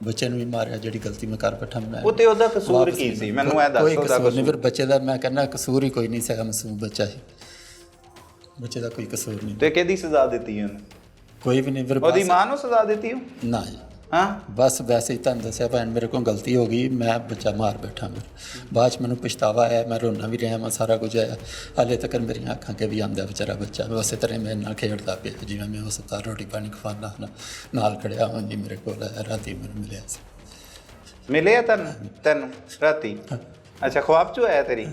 ਬੱਚੇ ਨੂੰ ਵੀ ਮਾਰਿਆ, ਜਿਹੜੀ ਗਲਤੀ ਮੈਂ ਕਰ ਬੈਠਾ। ਮੈਂ ਉਹ ਤੇ ਉਹਦਾ ਕਸੂਰ ਕੀ ਸੀ ਮੈਨੂੰ ਇਹ ਦੱਸ? ਕੋਈ ਕਸੂਰ ਨਹੀਂ ਫਿਰ ਬੱਚੇ ਦਾ, ਮੈਂ ਕਹਿੰਦਾ ਕਸੂਰ ਹੀ ਕੋਈ ਨਹੀਂ ਸੀਗਾ, ਮਾਸੂਮ ਬੱਚਾ ਸੀ, ਬੱਚੇ ਦਾ ਕੋਈ ਕਸੂਰ ਨਹੀਂ। ਤੇ ਕਿਹਦੀ ਸਜ਼ਾ ਦਿੱਤੀ ਉਹਨੇ? ਕੋਈ ਵੀ ਨਹੀਂ। ਫਿਰ ਉਹਦੀ ਮਾਂ ਨੂੰ ਸਜ਼ਾ ਦਿੱਤੀ ਹੋ? ਨਾ ਜੀ। ਹਾਂ, ਬਸ ਵੈਸੇ ਹੀ ਤੁਹਾਨੂੰ ਦੱਸਿਆ ਭੈਣ, ਮੇਰੇ ਕੋਲ ਗਲਤੀ ਹੋ ਗਈ, ਮੈਂ ਬੱਚਾ ਮਾਰ ਬੈਠਾ। ਫਿਰ ਬਾਅਦ 'ਚ ਮੈਨੂੰ ਪਛਤਾਵਾ ਆਇਆ, ਮੈਂ ਰੋਣਾ ਵੀ ਰਿਹਾ, ਮੈਂ ਸਾਰਾ ਕੁਝ ਆਇਆ। ਹਾਲੇ ਤੱਕ ਮੇਰੀਆਂ ਅੱਖਾਂ ਅੱਗੇ ਵੀ ਆਉਂਦਾ ਵਿਚਾਰਾ ਬੱਚਾ। ਮੈਂ ਉਸੇ ਤਰ੍ਹਾਂ ਮੇਰੇ ਨਾਲ ਖੇਡਦਾ ਪਿਆ, ਜਿਵੇਂ ਮੈਂ ਉਸ ਤਰ੍ਹਾਂ ਰੋਟੀ ਪਾਣੀ ਖਵਾਉਂਦਾ ਨਾਲ ਖੜਿਆ ਹਾਂ ਜੀ। ਮੇਰੇ ਕੋਲ ਰਾਤੀ ਮੈਨੂੰ ਮਿਲਿਆ ਸੀ। ਮਿਲਿਆ ਤੈਨੂੰ ਰਾਤੀ? ਅੱਛਾ, ਖੁਆਬ 'ਚ ਆਇਆ ਤੇਰੀ?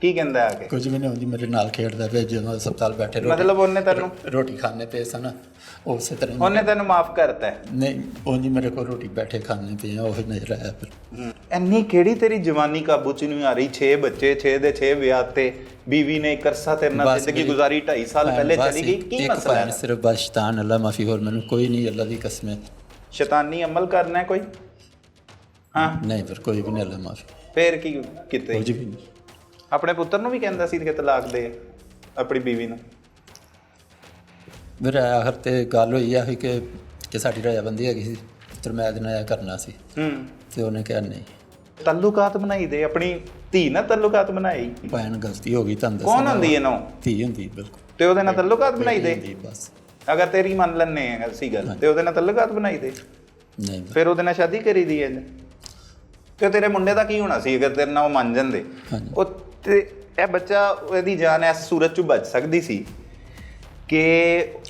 ਕੀ ਕਹਿੰਦਾ ਆ ਕੇ? ਕੁਝ ਵੀ ਨਹੀਂ, ਜੀ ਮੇਰੇ ਨਾਲ ਖੇਡਦਾ ਪਿਆ, ਜਦੋਂ ਹਸਪਤਾਲ ਬੈਠੇ। ਮਤਲਬ ਉਹਨੇ ਤੈਨੂੰ ਰੋਟੀ ਖਾਣੇ ਪਏ ਸਨ, ਉਸੇ ਤਰ੍ਹਾਂ ਉਹਨੇ ਤੈਨੂੰ ਮਾਫ ਕਰਤਾ? ਨਹੀਂ, ਉਹ ਜੀ ਮੇਰੇ ਕੋਲ ਰੋਟੀ ਬੈਠੇ ਖਾਣੇ ਪਏ, ਉਹ ਨਜ਼ਰ ਆਇਆ। ਫਿਰ ਇੰਨੀ ਕਿਹੜੀ ਤੇਰੀ ਜਵਾਨੀ ਕਾਬੂ 'ਚ ਨਹੀਂ ਆ ਰਹੀ? 6 ਬੱਚੇ, 6 ਦੇ 6 ਵਿਆਹ ਤੇ, ਬੀਵੀ ਨੇ ਇੱਕ ਅਰਸਾ ਤੇਰੇ ਨਾਲ ਜ਼ਿੰਦਗੀ ਗੁਜ਼ਾਰੀ, 2.5 ਸਾਲ ਪਹਿਲੇ ਚਲੀ ਗਈ, ਕੀ ਮਸਲਾ ਹੈ? ਸਿਰਫ ਬਸ ਸ਼ੈਤਾਨ, ਅੱਲਾ ਮਾਫੀ, ਹੋਰ ਮੈਨੂੰ ਕੋਈ ਨਹੀਂ, ਅੱਲਾ ਦੀ ਕਸਮ ਹੈ। ਸ਼ੈਤਾਨੀ ਅਮਲ ਕਰਨਾ ਕੋਈ? ਹਾਂ ਨਹੀਂ, ਫਿਰ ਕੋਈ ਵੀ ਨਹੀਂ, ਅੱਲਾ ਮਾਫੀ। ਫੇਰ ਕੀ ਕੀਤਾ? ਕੁਝ ਵੀ ਨਹੀਂ। ਆਪਣੇ ਪੁੱਤਰ ਨੂੰ ਵੀ ਕਹਿੰਦਾ ਸੀ ਕਿ ਤਲਾਕ ਦੇ ਆਪਣੀ ਬੀਵੀ ਨੂੰ? ਫਿਰ ਆਖਰ ਤੇ ਗੱਲ ਹੋਈ ਆ ਕਿ ਸਾਡੀ ਰਾਜਾਬੰਦੀ ਹੈਗੀ ਸੀ, ਤੇ ਮੈਂ ਇਹਦੇ ਨਾਲ ਕਰਨਾ ਸੀ। ਤੇ ਉਹਨੇ ਕਿਹਾ ਨਹੀਂ। ਤਾਲੁਕਾਤ ਬਣਾਈ ਦੇ, ਆਪਣੀ ਧੀ ਨਾਲ ਤਾਲੁਕਾਤ ਬਣਾਈ? ਭੈਣ ਗਲਤੀ ਹੋ ਗਈ, ਤੁਹਾਨੂੰ ਦੱਸਾਂ। ਕੌਣ ਹੁੰਦੀ ਹੈ? ਨੋ ਧੀ ਹੁੰਦੀ, ਬਿਲਕੁਲ। ਤੇ ਉਹਦੇ ਨਾਲ ਤਾਲੁਕਾਤ ਬਣਾਈ ਦੇ? ਬਸ ਅਗਰ ਤੇਰੀ ਮੰਨ ਲੈਣੇ ਆ ਅਸੀਂ ਗੱਲ, ਤੇ ਉਹਦੇ ਨਾਲ ਤਾਲੁਕਾਤ ਬਣਾਈ ਦੇ? ਨਹੀਂ। ਫਿਰ ਉਹਦੇ ਨਾਲ ਸ਼ਾਦੀ ਕਰੀ ਦੀ ਹੈ? ਤੇ ਤੇਰੇ ਮੁੰਡੇ ਦਾ ਕੀ ਹੋਣਾ ਸੀ ਅਗਰ ਤੇਰੇ ਨਾਲ ਉਹ ਮੰਨ ਜਾਂਦੇ? ਉਹ ਤੇ ਇਹ ਬੱਚਾ ਇਹਦੀ ਜਾਨ ਇਸ ਸੂਰਤ 'ਚੋਂ ਬਚ ਸਕਦੀ ਸੀ ਕਿ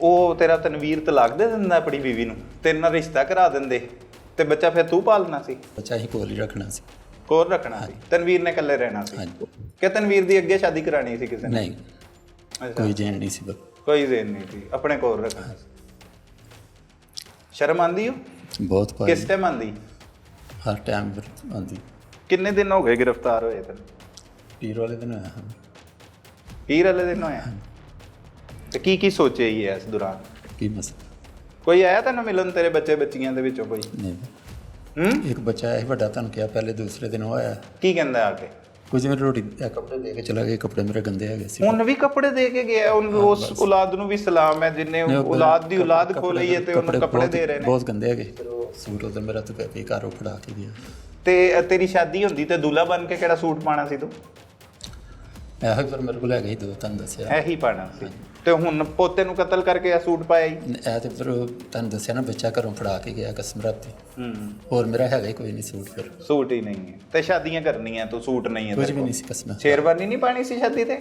ਉਹ ਤੇਰਾ ਤਨਵੀਰ ਤਲਾਕ ਦੇ ਦਿੰਦਾ ਆਪਣੀ ਬੀਵੀ ਨੂੰ, ਤੇਰੇ ਨਾਲ ਰਿਸ਼ਤਾ ਕਰਾ ਦਿੰਦੇ ਤੇ ਬੱਚਾ ਫਿਰ ਤੂੰ ਪਾਲਣਾ ਸੀ, ਬੱਚਾ ਹੀ ਕੋਲ ਹੀ ਰੱਖਣਾ ਸੀ। ਕੋਲ ਰੱਖਣਾ ਸੀ, ਤਨਵੀਰ ਨੇ ਇਕੱਲੇ ਰਹਿਣਾ ਸੀ। ਹਾਂਜੀ। ਕਿ ਤਨਵੀਰ ਦੀ ਅੱਗੇ ਸ਼ਾਦੀ ਕਰਾਣੀ ਸੀ ਕਿਸੇ ਨੇ? ਨਹੀਂ, ਅੱਛਾ, ਕੋਈ ਜੈਨ ਨਹੀਂ ਸੀ ਬਸ। ਕੋਈ ਜ਼ੇਨ ਨਹੀਂ ਸੀ, ਆਪਣੇ ਕੋਲ ਰੱਖਣਾ ਸੀ। ਸ਼ਰਮ ਆਂਦੀ ਹੋ? ਬਹੁਤ ਭਾਈ, ਕਿਸ ਟਾਈਮ ਆਂਦੀ? ਹਰ ਟਾਈਮ ਆਉਂਦੀ। ਕਿੰਨੇ ਦਿਨ ਹੋ ਗਏ ਗ੍ਰਿਫਤਾਰ ਹੋਏ ਤੈਨੂੰ? ਪੀਰ ਵਾਲੇ ਦਿਨ ਹੋਇਆ ਹਾਂ। ਪੀਰ ਵਾਲੇ ਦਿਨ ਹੋਇਆ। ਤੇ ਕੀ ਸੋਚਿਆ ਹੀ ਹੈ ਇਸ ਦੌਰਾਨ? ਕੀ ਮਸਲਾ? ਕੋਈ ਆਇਆ ਤੈਨੂੰ ਮਿਲਣ, ਤੇਰੇ ਬੱਚੇ ਬੱਚੀਆਂ ਦੇ ਵਿੱਚੋਂ ਕੋਈ? ਨਹੀਂ, ਇੱਕ ਬੱਚਾ ਆਇਆ ਸੀ ਵੱਡਾ, ਤੁਹਾਨੂੰ ਕਿਹਾ ਪਹਿਲੇ, ਦੂਸਰੇ ਦਿਨ ਉਹ ਆਇਆ। ਕੀ ਕਹਿੰਦਾ ਆ ਕੇ? ਕੁਝ ਮੇਰੇ ਰੋਟੀ ਕੱਪੜੇ ਦੇ ਕੇ ਚਲਾ ਗਏ, ਕੱਪੜੇ ਮੇਰੇ ਗੰਦੇ ਹੈਗੇ ਸੀ। ਹੁਣ ਵੀ ਕੱਪੜੇ ਦੇ ਕੇ ਗਿਆ? ਉਸ ਔਲਾਦ ਨੂੰ ਵੀ ਸਲਾਮ ਹੈ ਜਿੰਨੇ ਔਲਾਦ ਦੀ ਔਲਾਦ ਖੋ ਲਈ ਹੈ ਤੇ ਉਹਨੂੰ ਕੱਪੜੇ ਦੇ ਰਹੇ ਨੇ। ਬਹੁਤ ਗੰਦੇ ਹੈਗੇ। ਸੂਟ ਉਹਦਾ ਮੇਰਾ ਤਾਂ ਵੀ ਘਰ ਉਹ ਫੜਾ ਕੇ ਗਿਆ। ਤੇ ਤੇਰੀ ਸ਼ਾਦੀ ਹੁੰਦੀ ਤੇ ਦੁੱਲਾ ਬਣ ਕੇ ਕਿਹੜਾ ਸੂਟ ਪਾਣਾ ਸੀ ਤੂੰ? ਇਹੋ ਫਿਰ ਮੇਰੇ ਕੋਲ ਹੈਗਾ ਹੀ ਦੋ, ਤੁਹਾਨੂੰ ਦੱਸਿਆ। ਇਹੀ ਪਾਣਾ ਸੀ। ਤੇ ਹੁਣ ਪੋਤੇ ਨੂੰ ਕਤਲ ਕਰਕੇ ਇਹ ਸੂਟ ਪਾਇਆ ਹੀ? ਇਹ ਤੇ ਫਿਰ ਤੁਹਾਨੂੰ ਦੱਸਿਆ ਨਾ, ਬੱਚਾ ਘਰੋਂ ਫੜਾ ਕੇ ਗਿਆ ਕਸਮ ਰੱਤੀ। ਹੋਰ ਮੇਰਾ ਹੈਗਾ ਹੀ ਕੋਈ ਨਹੀਂ ਸੂਟ। ਫਿਰ ਸੂਟ ਹੀ ਨਹੀਂ ਹੈ ਤੇ ਸ਼ਾਦੀਆਂ ਕਰਨੀਆਂ ਤੂੰ, ਸੂਟ ਨਹੀਂ ਹੈ ਕੁਝ ਵੀ ਨਹੀਂ ਸੀ ਕਸਮ। ਸ਼ੇਰਵਾਨੀ ਨਹੀਂ ਪਾਣੀ ਸੀ ਸ਼ਾਦੀ ਤੇ?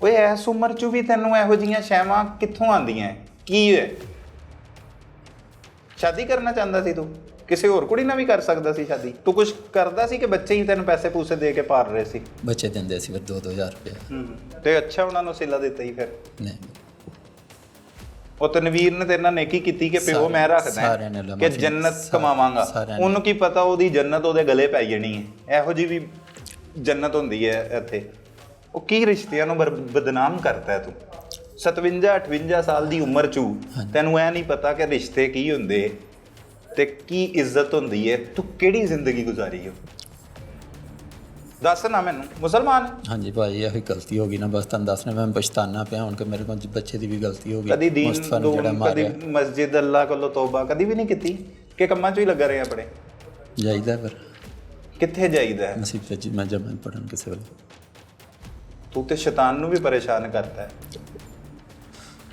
ਓਏ ਇਸ ਉਮਰ 'ਚ ਵੀ ਤੈਨੂੰ ਇਹੋ ਜਿਹੀਆਂ ਸ਼ੈਵਾਂ ਕਿੱਥੋਂ ਆਉਂਦੀਆਂ? ਕੀ ਹੈ? ਸ਼ਾਦੀ ਕਰਨਾ ਚਾਹੁੰਦਾ ਸੀ ਤੂੰ? ਕਿਸੇ ਹੋਰ ਕੁੜੀ ਨਾਲ ਵੀ ਕਰ ਸਕਦਾ ਸੀ ਸ਼ਾਦੀ। ਤੂੰ ਕੁਝ ਕਰਦਾ ਸੀ ਕਿ ਬੱਚੇ ਹੀ ਤੈਨੂੰ ਪੈਸੇ ਪੂਸੇ ਦੇ ਕੇ ਪਾਲ ਰਹੇ ਸੀ? ਬੱਚੇ ਦਿੰਦੇ ਸੀ ਫਿਰ 2-2000 ਰੁਪਏ। ਤੇ ਅੱਛਾ ਉਹਨਾਂ ਨੂੰ ਸਿਲਾ ਦਿੱਤਾ ਹੀ ਫਿਰ? ਨਹੀਂ, ਉਹ ਤਨਵੀਰ ਨੇ ਤੇਰੇ ਨਾਲ ਨੇਕੀ ਕੀਤੀ ਕਿ ਪਿਓ ਮੈਂ ਰੱਖਦਾ ਕਿ ਜੰਨਤ ਕਮਾਵਾਂਗਾ। ਉਹਨੂੰ ਕੀ ਪਤਾ ਉਹਦੀ ਜੰਨਤ ਉਹਦੇ ਗਲੇ ਪੈ ਜਾਣੀ ਹੈ। ਇਹੋ ਜਿਹੀ ਵੀ ਜੰਨਤ ਹੁੰਦੀ ਹੈ ਇੱਥੇ। ਉਹ ਕੀ ਰਿਸ਼ਤਿਆਂ ਨੂੰ ਬਦਨਾਮ ਕਰਦਾ ਹੈ ਤੂੰ? 57-58 ਸਾਲ ਦੀ ਉਮਰ 'ਚ ਤੈਨੂੰ ਇਹ ਨਹੀਂ ਪਤਾ ਕਿ ਰਿਸ਼ਤੇ ਕੀ ਹੁੰਦੇ ਤੇ ਕੀ ਇੱਜ਼ਤ ਹੁੰਦੀ ਹੈ? ਤੂੰ ਕਿਹੜੀ ਜ਼ਿੰਦਗੀ ਗੁਜ਼ਾਰੀ ਹੈ? ਦੱਸ ਨਾ ਮੈਨੂੰ। ਮੁਸਲਮਾਨ? ਹਾਂਜੀ ਭਾਈ, ਇਹੋ ਗਲਤੀ ਹੋ ਗਈ ਨਾ, ਬਸ ਤੁਹਾਨੂੰ ਦੱਸਣਾ ਮੈਂ ਪਛਤਾਨਾ ਪਿਆ ਹੁਣ ਕਿ ਮੇਰੇ ਕੋਲ ਬੱਚੇ ਦੀ ਵੀ ਗਲਤੀ ਹੋ ਗਈ। ਕਦੀ ਦੀਨ ਕਦੀ ਮਸਜਿਦ ਅੱਲਾ ਕੋਲੋਂ ਤੋਬਾ ਕਦੀ ਵੀ ਨਹੀਂ ਕੀਤੀ ਕਿ ਕੰਮਾਂ 'ਚ ਹੀ ਲੱਗਾ ਰਿਹਾ ਆਪਣੇ? ਜਾਈਦਾ ਫਿਰ। ਕਿੱਥੇ ਜਾਈਦਾ? ਨਸੀਬ ਚ ਮੈਂ ਜਮਾਂ ਪੜਨ ਕਿਸੇ ਵੇਲੇ। ਤੂੰ ਤੇ ਸ਼ੈਤਾਨ ਨੂੰ ਵੀ ਪਰੇਸ਼ਾਨ ਕਰਦਾ ਹੈ।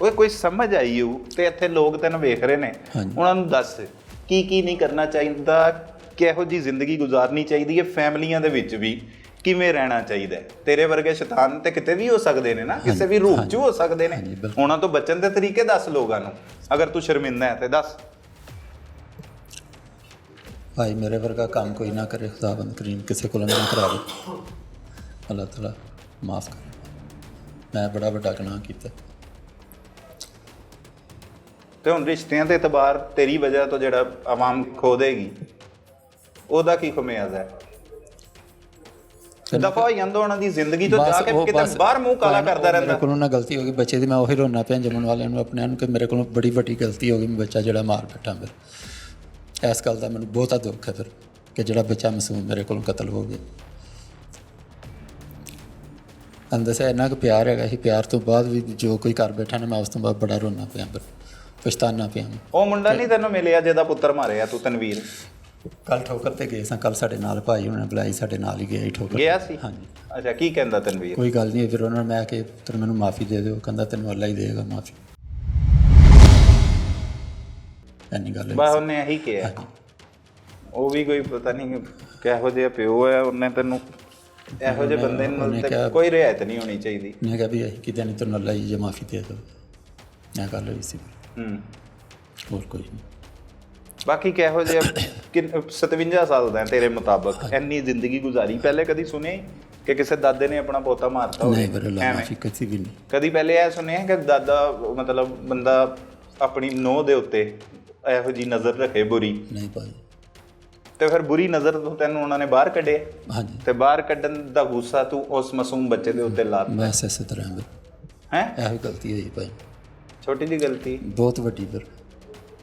ਓਏ ਕੋਈ ਸਮਝ ਆਈ ਹੋ ਤੇ ਇੱਥੇ ਲੋਕ ਤੈਨੂੰ ਵੇਖ ਰਹੇ ਨੇ, ਉਹਨਾਂ ਨੂੰ ਦੱਸ ਕੀ ਨਹੀਂ ਕਰਨਾ ਚਾਹੀਦਾ, ਕਿਹੋ ਜੀ ਜ਼ਿੰਦਗੀ ਗੁਜ਼ਾਰਨੀ ਚਾਹੀਦੀ ਹੈ, ਫੈਮਲੀਆਂ ਦੇ ਵਿੱਚ ਵੀ ਕਿਵੇਂ ਰਹਿਣਾ ਚਾਹੀਦਾ ਹੈ। ਤੇਰੇ ਵਰਗੇ ਸ਼ੈਤਾਨ ਤੇ ਕਿਤੇ ਵੀ ਹੋ ਸਕਦੇ ਨੇ ਨਾ, ਕਿਸੇ ਵੀ ਰੂਪ 'ਚ ਹੋ ਸਕਦੇ ਨੇ। ਉਹਨਾਂ ਤੋਂ ਬਚਣ ਦੇ ਤਰੀਕੇ ਦੱਸ ਲੋਕਾਂ ਨੂੰ, ਅਗਰ ਤੂੰ ਸ਼ਰਮਿੰਦਾ ਹੈ ਤੇ ਦੱਸ। ਭਾਈ ਮੇਰੇ ਵਰਗਾ ਕੰਮ ਕੋਈ ਨਾ ਕਰੇ, ਖੁਦਾਵੰਦ ਕਰੀਮ ਕਿਸੇ ਕੋਲ ਨਾ ਕਰਾਵੇ। ਅੱਲਾਹ ਤਾਲਾ ਮਾਫ ਕਰੇ। ਮੈਂ ਬੜਾ ਵੱਡਾ ਗੁਨਾਹ ਕੀਤਾ। ਤੇ ਹੁਣ ਰਿਸ਼ਤਿਆਂ ਦੇ ਇਤਬਾਰ ਤੇਰੀ ਵਜ੍ਹਾ ਤੋਂ ਜਿਹੜਾ ਆਵਾਮ ਖੋ ਦੇਗੀ, ਉਹਦਾ ਕੀ ਖਮਿਆਜ਼ਾ ਹੈ? ਦਫਾ ਹੋ ਜਾਂਦਾ ਉਹਨਾਂ ਦੀ ਜ਼ਿੰਦਗੀ ਤੋਂ, ਜਾ ਕੇ ਕਿਤੇ ਬਾਹਰ ਮੂੰਹ ਕਾਲਾ ਕਰਦਾ ਰਹਿੰਦਾ। ਮੇਰੇ ਕੋਲੋਂ ਨਾ ਗਲਤੀ ਹੋ ਗਈ ਬੱਚੇ ਦੀ, ਮੈਂ ਉਹੀ ਰੋਣਾ ਪਿਆ ਜੰਮਣ ਵਾਲਿਆਂ ਨੂੰ ਆਪਣਿਆਂ ਨੂੰ ਕਿ ਮੇਰੇ ਕੋਲੋਂ ਬੜੀ ਵੱਡੀ ਗਲਤੀ ਹੋ ਗਈ, ਮੈਂ ਬੱਚਾ ਜਿਹੜਾ ਮਾਰ ਬੈਠਾ। ਫਿਰ ਇਸ ਗੱਲ ਦਾ ਮੈਨੂੰ ਬਹੁਤਾ ਦੁੱਖ ਹੈ ਫਿਰ ਕਿ ਜਿਹੜਾ ਬੱਚਾ ਮਾਸੂਮ ਮੇਰੇ ਕੋਲੋਂ ਕਤਲ ਹੋ ਗਿਆ। ਅੰਦਰ ਸੇ ਇੰਨਾ ਕੁ ਪਿਆਰ ਹੈਗਾ ਸੀ, ਪਿਆਰ ਤੋਂ ਬਾਅਦ ਵੀ ਜੋ ਕੋਈ ਕਰ ਬੈਠਾ ਨਾ, ਮੈਂ ਉਸ ਤੋਂ ਬਾਅਦ ਬੜਾ ਰੋਣਾ ਪਿਆ, ਫਿਰ ਪਛਤਾਨਾ ਪਿਆ। ਉਹ ਮੁੰਡਾ ਨਹੀਂ ਤੈਨੂੰ ਮਿਲਿਆ ਜਿਹਦਾ ਪੁੱਤਰ ਮਾਰਿਆ ਤੂੰ, ਤਨਵੀਰ? ਕੱਲ ਠੋਕਰ ਤੇ ਗਏ ਸਾਂ, ਕੱਲ ਸਾਡੇ ਨਾਲ ਭਾਈ ਉਹਨਾਂ ਨੇ ਬੁਲਾਈ, ਸਾਡੇ ਨਾਲ ਹੀ ਗਿਆ ਠੋਕਰ ਗਿਆ ਸੀ? ਹਾਂਜੀ। ਅੱਛਾ, ਕੀ ਕਹਿੰਦਾ ਤਨਵੀਰ? ਕੋਈ ਗੱਲ ਨਹੀਂ। ਫਿਰ ਉਹਨਾਂ ਨੇ ਮੈਂ ਕਿ ਪੁੱਤਰ ਮੈਨੂੰ ਮਾਫੀ ਦੇ ਦਿਓ, ਕਹਿੰਦਾ ਤੈਨੂੰ ਅੱਲਾ ਹੀ ਦੇਗਾ ਮਾਫੀ। ਇੰਨੀ ਗੱਲ ਹੈ ਬਸ ਉਹਨੇ ਇਹੀ ਕਿਹਾ। ਉਹ ਵੀ ਕੋਈ ਪਤਾ ਨਹੀਂ ਕਿਹੋ ਜਿਹਾ ਪਿਓ ਹੈ, ਉਹਨੇ ਤੈਨੂੰ ਇਹੋ ਜਿਹੇ ਬੰਦੇ ਨਾਲ ਕੋਈ ਰਿਆਇਤ ਨਹੀਂ ਹੋਣੀ ਚਾਹੀਦੀ। ਮੈਂ ਕਿਹਾ ਵੀ ਕਿਤੇ ਨਹੀਂ, ਤੈਨੂੰ ਅੱਲਾ ਹੀ ਜੇ ਮਾਫੀ ਦੇ ਦਿਓ। ਇਹ ਗੱਲ ਹੋਈ ਸੀ। ਹੋਰ ਕੋਈ ਨਹੀਂ। ਬਾਕੀ ਕਿਹੋ ਜਿਹਾ 57 ਸਾਲ ਦਾ ਤੇਰੇ ਮੁਤਾਬਕ ਇੰਨੀ ਜ਼ਿੰਦਗੀ ਗੁਜ਼ਾਰੀ, ਪਹਿਲੇ ਕਦੀ ਸੁਣੇ ਕਿ ਕਿਸੇ ਦਾਦੇ ਨੇ ਆਪਣਾ ਪੋਤਾ ਮਾਰਤਾ ਹੋਵੇ? ਨਹੀਂ, ਕਦੀ ਵੀ ਨਹੀਂ। ਕਦੀ ਪਹਿਲੇ ਇਹ ਸੁਣਿਆ ਕਿ ਦਾਦਾ ਮਤਲਬ ਬੰਦਾ ਆਪਣੀ ਨੂੰਹ ਦੇ ਉੱਤੇ ਇਹੋ ਜਿਹੀ ਨਜ਼ਰ ਰੱਖੇ ਬੁਰੀ? ਨਹੀਂ ਭਾਈ। ਤੇ ਫਿਰ ਬੁਰੀ ਨਜ਼ਰ ਤੋਂ ਤੈਨੂੰ ਉਹਨਾਂ ਨੇ ਬਾਹਰ ਕੱਢਿਆ? ਹਾਂਜੀ। ਤੇ ਬਾਹਰ ਕੱਢਣ ਦਾ ਗੁੱਸਾ ਤੂੰ ਉਸ ਮਾਸੂਮ ਬੱਚੇ ਦੇ ਉੱਤੇ ਲਾ ਦਿੱਤਾ? ਬਸ ਇਸੇ ਤਰ੍ਹਾਂ ਹੈ। ਇਹੋ ਗਲਤੀ ਹੋਈ ਭਾਈ, ਛੋਟੀ ਜਿਹੀ ਗਲਤੀ ਬਹੁਤ ਵੱਡੀ। ਫਿਰ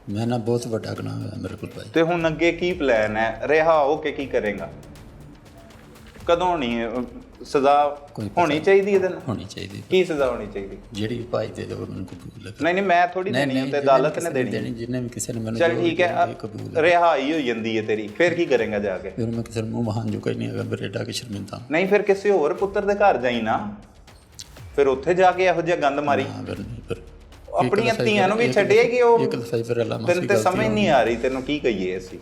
ਮੈਂ ਨਾ ਬਹੁਤ ਵੱਡਾ ਗੁਨਾਹ ਹੋਇਆ ਮੇਰੇ ਕੋਲ ਭਾਈ। ਤੇ ਹੁਣ ਅੱਗੇ ਕੀ ਪਲਾਨ ਹੈ? ਰਿਹਾ ਹੋ ਕੇ ਕੀ ਕਰੇਗਾ? ਕਦੋਂ ਹੋਣੀ ਹੈ ਸਜ਼ਾ? ਹੋਣੀ ਚਾਹੀਦੀ ਇਹਦੇ ਨਾਲ? ਹੋਣੀ ਚਾਹੀਦੀ। ਕੀ ਸਜ਼ਾ ਹੋਣੀ ਚਾਹੀਦੀ? ਜਿਹੜੀ ਭਾਈ ਦੇ ਦੋ ਮੈਨੂੰ ਕਬੂਲ ਹੈ। ਨਹੀਂ ਮੈਂ ਥੋੜੀ ਦੇਣੀ ਹੈ, ਤੇ ਅਦਾਲਤ ਨੇ ਦੇਣੀ। ਜਿੰਨੇ ਵੀ ਕਿਸੇ ਨੇ ਮੈਨੂੰ ਚਲ ਠੀਕ ਹੈ, ਰਿਹਾਈ ਹੋ ਜਾਂਦੀ ਹੈ ਤੇਰੀ, ਫਿਰ ਕੀ ਕਰੇਗਾ ਜਾ ਕੇ? ਫਿਰ ਮੈਂ ਕਿਸੇ ਨੂੰ ਮੂੰਹ ਮਹਾਨ ਜੋ ਕੋਈ ਨਹੀਂ ਹੈਗਾ, ਮੇਰੇ ਡਾ ਕੇ ਸ਼ਰਮਿੰਦਾ। ਨਹੀਂ, ਫਿਰ ਕਿਸੇ ਹੋਰ ਪੁੱਤਰ ਦੇ ਘਰ ਜਾਈ ਨਾ, ਫਿਰ ਉੱਥੇ ਜਾ ਕੇ ਇਹੋ ਜਿਹਾ ਗੰਦ ਮਾਰੀ। ਆਪਣੀਆਂ ਧੀਆਂ ਨੂੰ ਵੀ ਛੱਡੇਗੀ ਉਹ? ਤੈਨੂੰ ਤੇ ਸਮਝ ਨਹੀਂ ਆ ਰਹੀ, ਤੈਨੂੰ ਕੀ ਕਹੀਏ ਅਸੀਂ?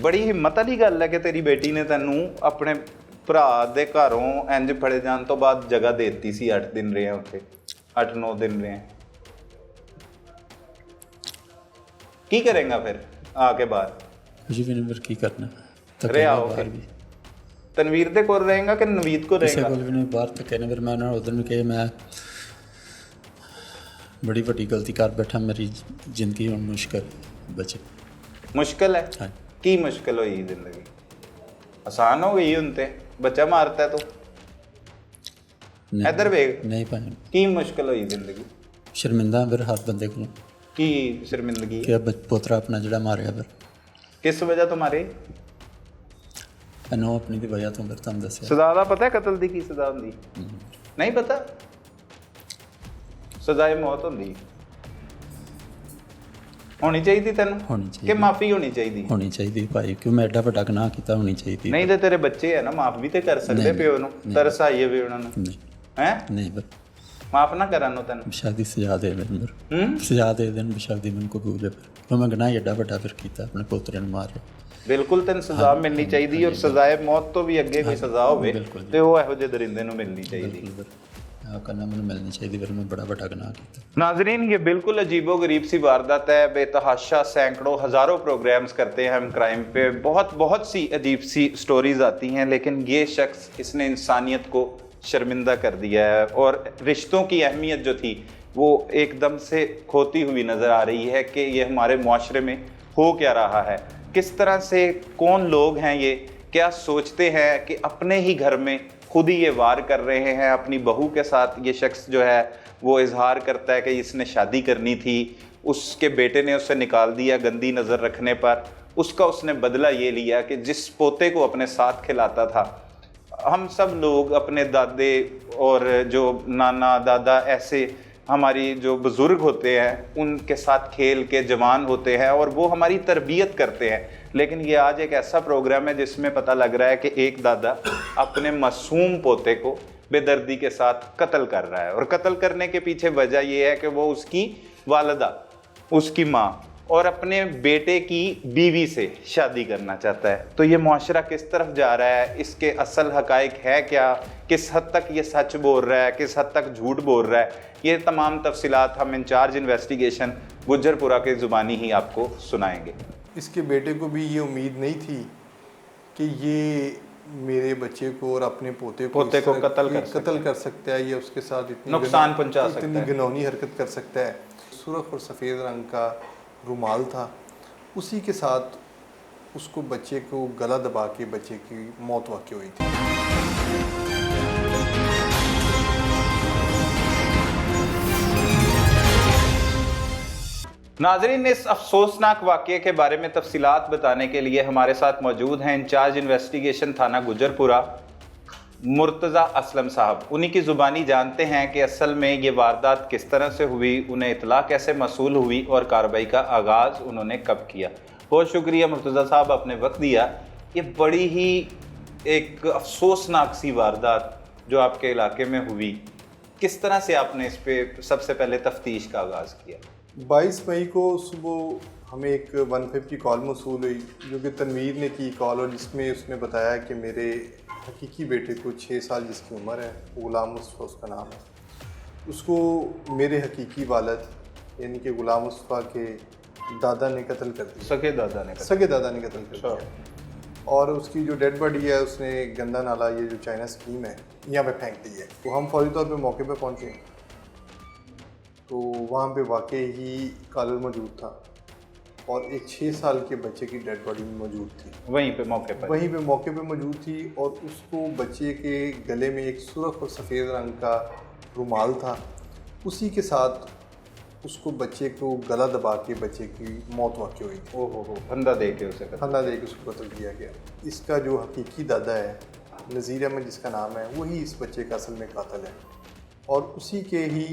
ਬੜੀ ਹਿੰਮਤ ਵਾਲੀ ਗੱਲ ਹੈ ਕਿ ਤੇਰੀ ਬੇਟੀ ਨੇ ਤੈਨੂੰ ਆਪਣੇ ਭਰਾ ਦੇ ਘਰੋਂ ਇੰਜ ਫੜੇ ਜਾਣ ਤੋਂ ਬਾਅਦ ਜਗ੍ਹਾ ਦੇ ਦਿੱਤੀ ਸੀ। 8 ਦਿਨ ਰਹੇ ਉੱਥੇ, 8-9 ਦਿਨ ਰਹੇ। ਕੀ ਕਰੇਗਾ ਫਿਰ ਆ ਕੇ ਬਾਹਰ? ਕੁਝ ਵੀ ਨਹੀਂ, ਫਿਰ ਕੀ ਕਰਨਾ, ਰਿਹਾ ਓਕੇ। ਤਨਵੀਰ ਦੇ ਕੋਲ ਰਹੇਗਾ ਕਿ ਨਵੀਦ ਕੋਲ ਕਿਸੇ ਰਹੇਗਾ? ਕੋਲ ਵੀ ਨਹੀਂ, ਬਾਹਰ ਧੱਕੇ ਨੇ। ਫਿਰ ਮੈਂ ਉਹਨਾਂ ਨੂੰ ਉਦੋਂ ਨੂੰ ਕਿਹਾ ਮੈਂ ਬੜੀ ਵੱਡੀ ਗਲਤੀ ਕਰ ਬੈਠਾ, ਮੇਰੀ ਜ਼ਿੰਦਗੀ ਹੁਣ ਮੁਸ਼ਕਲ ਬਚੇ। ਮੁਸ਼ਕਿਲ ਹੈ? ਹਾਂ। ਕੀ ਮੁਸ਼ਕਿਲ ਹੋਈ ਜ਼ਿੰਦਗੀ? ਆਸਾਨ ਹੋ ਗਈ ਹੁਣ ਤੇ ਬੱਚਾ ਮਾਰਤਾ ਤੂੰ। ਇੱਧਰ ਵੇਖ। ਨਹੀਂ ਭਾਈ, ਕੀ ਮੁਸ਼ਕਿਲ ਹੋਈ ਜ਼ਿੰਦਗੀ? ਸ਼ਰਮਿੰਦਾ ਫਿਰ ਹਰ ਬੰਦੇ ਕੋਲੋਂ। ਕੀ ਸ਼ਰਮਿੰਦਗੀ? ਕਿ ਪੋਤਰਾ ਆਪਣਾ ਜਿਹੜਾ ਮਾਰਿਆ, ਫਿਰ ਕਿਸ ਵਜ੍ਹਾ ਤੋਂ ਮਾਰੇ? ਇਹਨੂੰ ਆਪਣੀ ਦੀ ਵਜ੍ਹਾ ਤੋਂ ਫਿਰ ਤੁਹਾਨੂੰ ਦੱਸਿਆ। ਸਜ਼ਾ ਦਾ ਪਤਾ ਹੈ ਕਤਲ ਦੀ ਕੀ ਸਜ਼ਾ ਹੁੰਦੀ? ਨਹੀਂ ਪਤਾ? ਸਜ਼ਾਏ ਮੌਤ ਹੁੰਦੀ। ਹੋਣੀ ਚਾਹੀਦੀ ਤੈਨੂੰ ਹੋਣੀ ਕਿ ਚਾਹੀਦੀ, ਮਾਫੀ ਹੋਣੀ ਚਾਹੀਦੀ? ਹੋਣੀ ਚਾਹੀਦੀ ਭਾਈ, ਕਿਉਂ ਮੈਂ ਐਡਾ ਵੱਡਾ ਗੁਨਾਹ ਕੀਤਾ, ਹੋਣੀ ਚਾਹੀਦੀ। ਨਹੀਂ ਤੇ ਤੇਰੇ ਬੱਚੇ ਹੈ ਨਾ, ਮਾਫ ਵੀ ਤੇ ਕਰ ਸਕਦੇ ਨਹੀਂ, ਪਿਓ ਨੂੰ। ਤਰਸ ਆਈਏ ਵੀ ਉਹਨਾਂ ਨੂੰ ਨਹੀਂ ਹੈ, ਨਹੀਂ, ਫਿਰ ਮਾਫ ਨਾ ਕਰਨ ਨੂੰ ਤੈਨੂੰ। ਬੇਸ਼ੱਕ ਦੀ ਸਜ਼ਾ ਦੇ ਦੇਣ, ਫਿਰ ਹੂੰ ਸਜ਼ਾ ਦੇ ਦੇਣ, ਬੇਸ਼ੱਕ ਦੀ ਮੈਨੂੰ ਕਬੂਲ ਹੈ। ਫਿਰ ਮੈਂ ਗੁਨਾਹ ਐਡਾ ਵੱਡਾ ਫਿਰ ਕੀਤਾ, ਆਪਣੇ ਪੋਤਰੇ ਨੂੰ ਮਾਰਿਆ। ਬਿਲਕੁਲ ਤੈਨੂੰ ਸਜ਼ਾ ਮਿਲਣੀ ਚਾਹੀਦੀ, ਔਰ ਸਜ਼ਾਏ ਮੌਤ ਤੋਂ ਵੀ ਅੱਗੇ ਕੋਈ ਸਜ਼ਾ ਹੋਵੇ ਬਿਲਕੁਲ। ਤੇ ਉਹ ਇਹੋ ਜਿਹੇ ਦਰਿੰਦੇ ਨੂੰ ਮਿਲਣੀ ਚਾਹੀਦੀ। ਆ ਕਰਨਾ ਮੈਨੂੰ ਮਿਲਣੀ ਚਾਹੀਦੀ, ਫਿਰ मैं बड़ा बड़ा गुनाह किया। नाजरीन, ये बिल्कुल अजीबोगरीब सी वारदात है। बेतहाशा सैकड़ों हज़ारों प्रोग्राम्स करते हैं हम क्राइम पे, बहुत सी अजीब सी स्टोरीज आती हैं, लेकिन ये शख्स, इसने इंसानियत को शर्मिंदा कर दिया है और रिश्तों की अहमियत जो थी वो एकदम से खोती हुई नज़र आ रही है कि ये हमारे मुआशरे में हो क्या रहा है, किस तरह से, कौन लोग हैं ये, क्या सोचते हैं कि अपने ही घर में खुद ही ये वार कर रहे हैं। अपनी बहू के साथ ये शख्स जो है वो इजहार करता है कि इसने शादी करनी थी, उसके बेटे ने उसे निकाल दिया गंदी नज़र रखने पर। उसका उसने बदला ये लिया कि जिस पोते को अपने साथ खिलाता था, हम सब लोग अपने दादे और जो नाना दादा, ऐसे हमारी जो बुज़ुर्ग होते हैं उनके साथ खेल के जवान होते हैं और वो हमारी तरबियत करते हैं। लेकिन ये आज एक ऐसा प्रोग्राम है जिसमें पता लग रहा है कि एक दादा अपने मासूम पोते को बेदर्दी के साथ कत्ल कर रहा है, और कत्ल करने के पीछे वजह ये है कि वो उसकी वालिदा, उसकी माँ और अपने बेटे की बीवी से शादी करना चाहता है। तो ये मुआशरा किस तरफ जा रहा है, इसके असल हकाइक है क्या, किस हद तक ये सच बोल रहा है, किस हद तक झूठ बोल रहा है, ये तमाम तफसीलात हम इंचार्ज इन्वेस्टिगेशन गुज्जरपुरा के ज़ुबानी ही आपको सुनाएंगे। इसके बेटे को भी ये उम्मीद नहीं थी कि ये मेरे बच्चे को और अपने पोते को कत्ल कर सकता है, ये उसके साथ इतनी नुकसान पहुंचा सकता है, इतनी घिनौनी हरकत कर सकता है। सुर्ख और सफ़ेद रंग का रुमाल था, उसी के साथ उसको बच्चे को गला दबा के बच्चे की मौत वाक़ई हुई थी। नाजरीन, इस अफसोसनाक वाक़ये के बारे में तफसीलात बताने के लिए हमारे साथ मौजूद हैं इंचार्ज इन्वेस्टिगेशन थाना गुज्जरपुरा मुर्तज़ा असलम साहब। उन्हीं की ज़ुबानी जानते हैं कि असल में ये वारदात किस तरह से हुई, उन्हें इतला कैसे मसूल हुई और कार्रवाई का आगाज़ उन्होंने कब किया। बहुत शुक्रिया मुर्तज़ा साहब, आपने वक्त दिया। ये बड़ी ही एक अफसोसनाक सी वारदात जो आपके इलाके में हुई, किस तरह से आपने इस पर सबसे पहले तफ्तीश का आगाज़ किया? 22 मई को सुबह हमें एक 150 कॉल मौसूल हुई, जो कि तनवीर ने की कॉल, और जिसमें उसने बताया कि मेरे हकीकी बेटे को 6 साल जिसकी उम्र है, गुलाम मुस्तफ़ा उसका नाम है, उसको मेरे हकीकी वालिद यानी कि गुलाम मुस्तफ़ा के दादा ने कत्ल कर दिया। सगे दादा ने कत्ल कर दिया, और उसकी जो डेड बॉडी है उसने गंदा नाला, ये जो चाइना स्कीम है, यहाँ पे फेंक दी है। तो हम फौरी तौर पे मौके पे पहुँचे, तो वहाँ पे वाकई ही कॉलर मौजूद था और एक 6 साल के बच्चे की डेड बॉडी मौजूद थी वहीं पे मौके पे मौजूद थी। और उसको बच्चे के गले में एक सुर्ख और सफ़ेद रंग का रुमाल था, उसी के साथ उसको बच्चे को गला दबा के बच्चे की मौत वाक़ई हुई थी। ओहो, फंदा दे के उसको कत्ल किया गया। इसका जो हकीकी दादा है नज़ीर अहमद जिसका नाम है, वही इस बच्चे का असल में कातिल है, और उसी के ही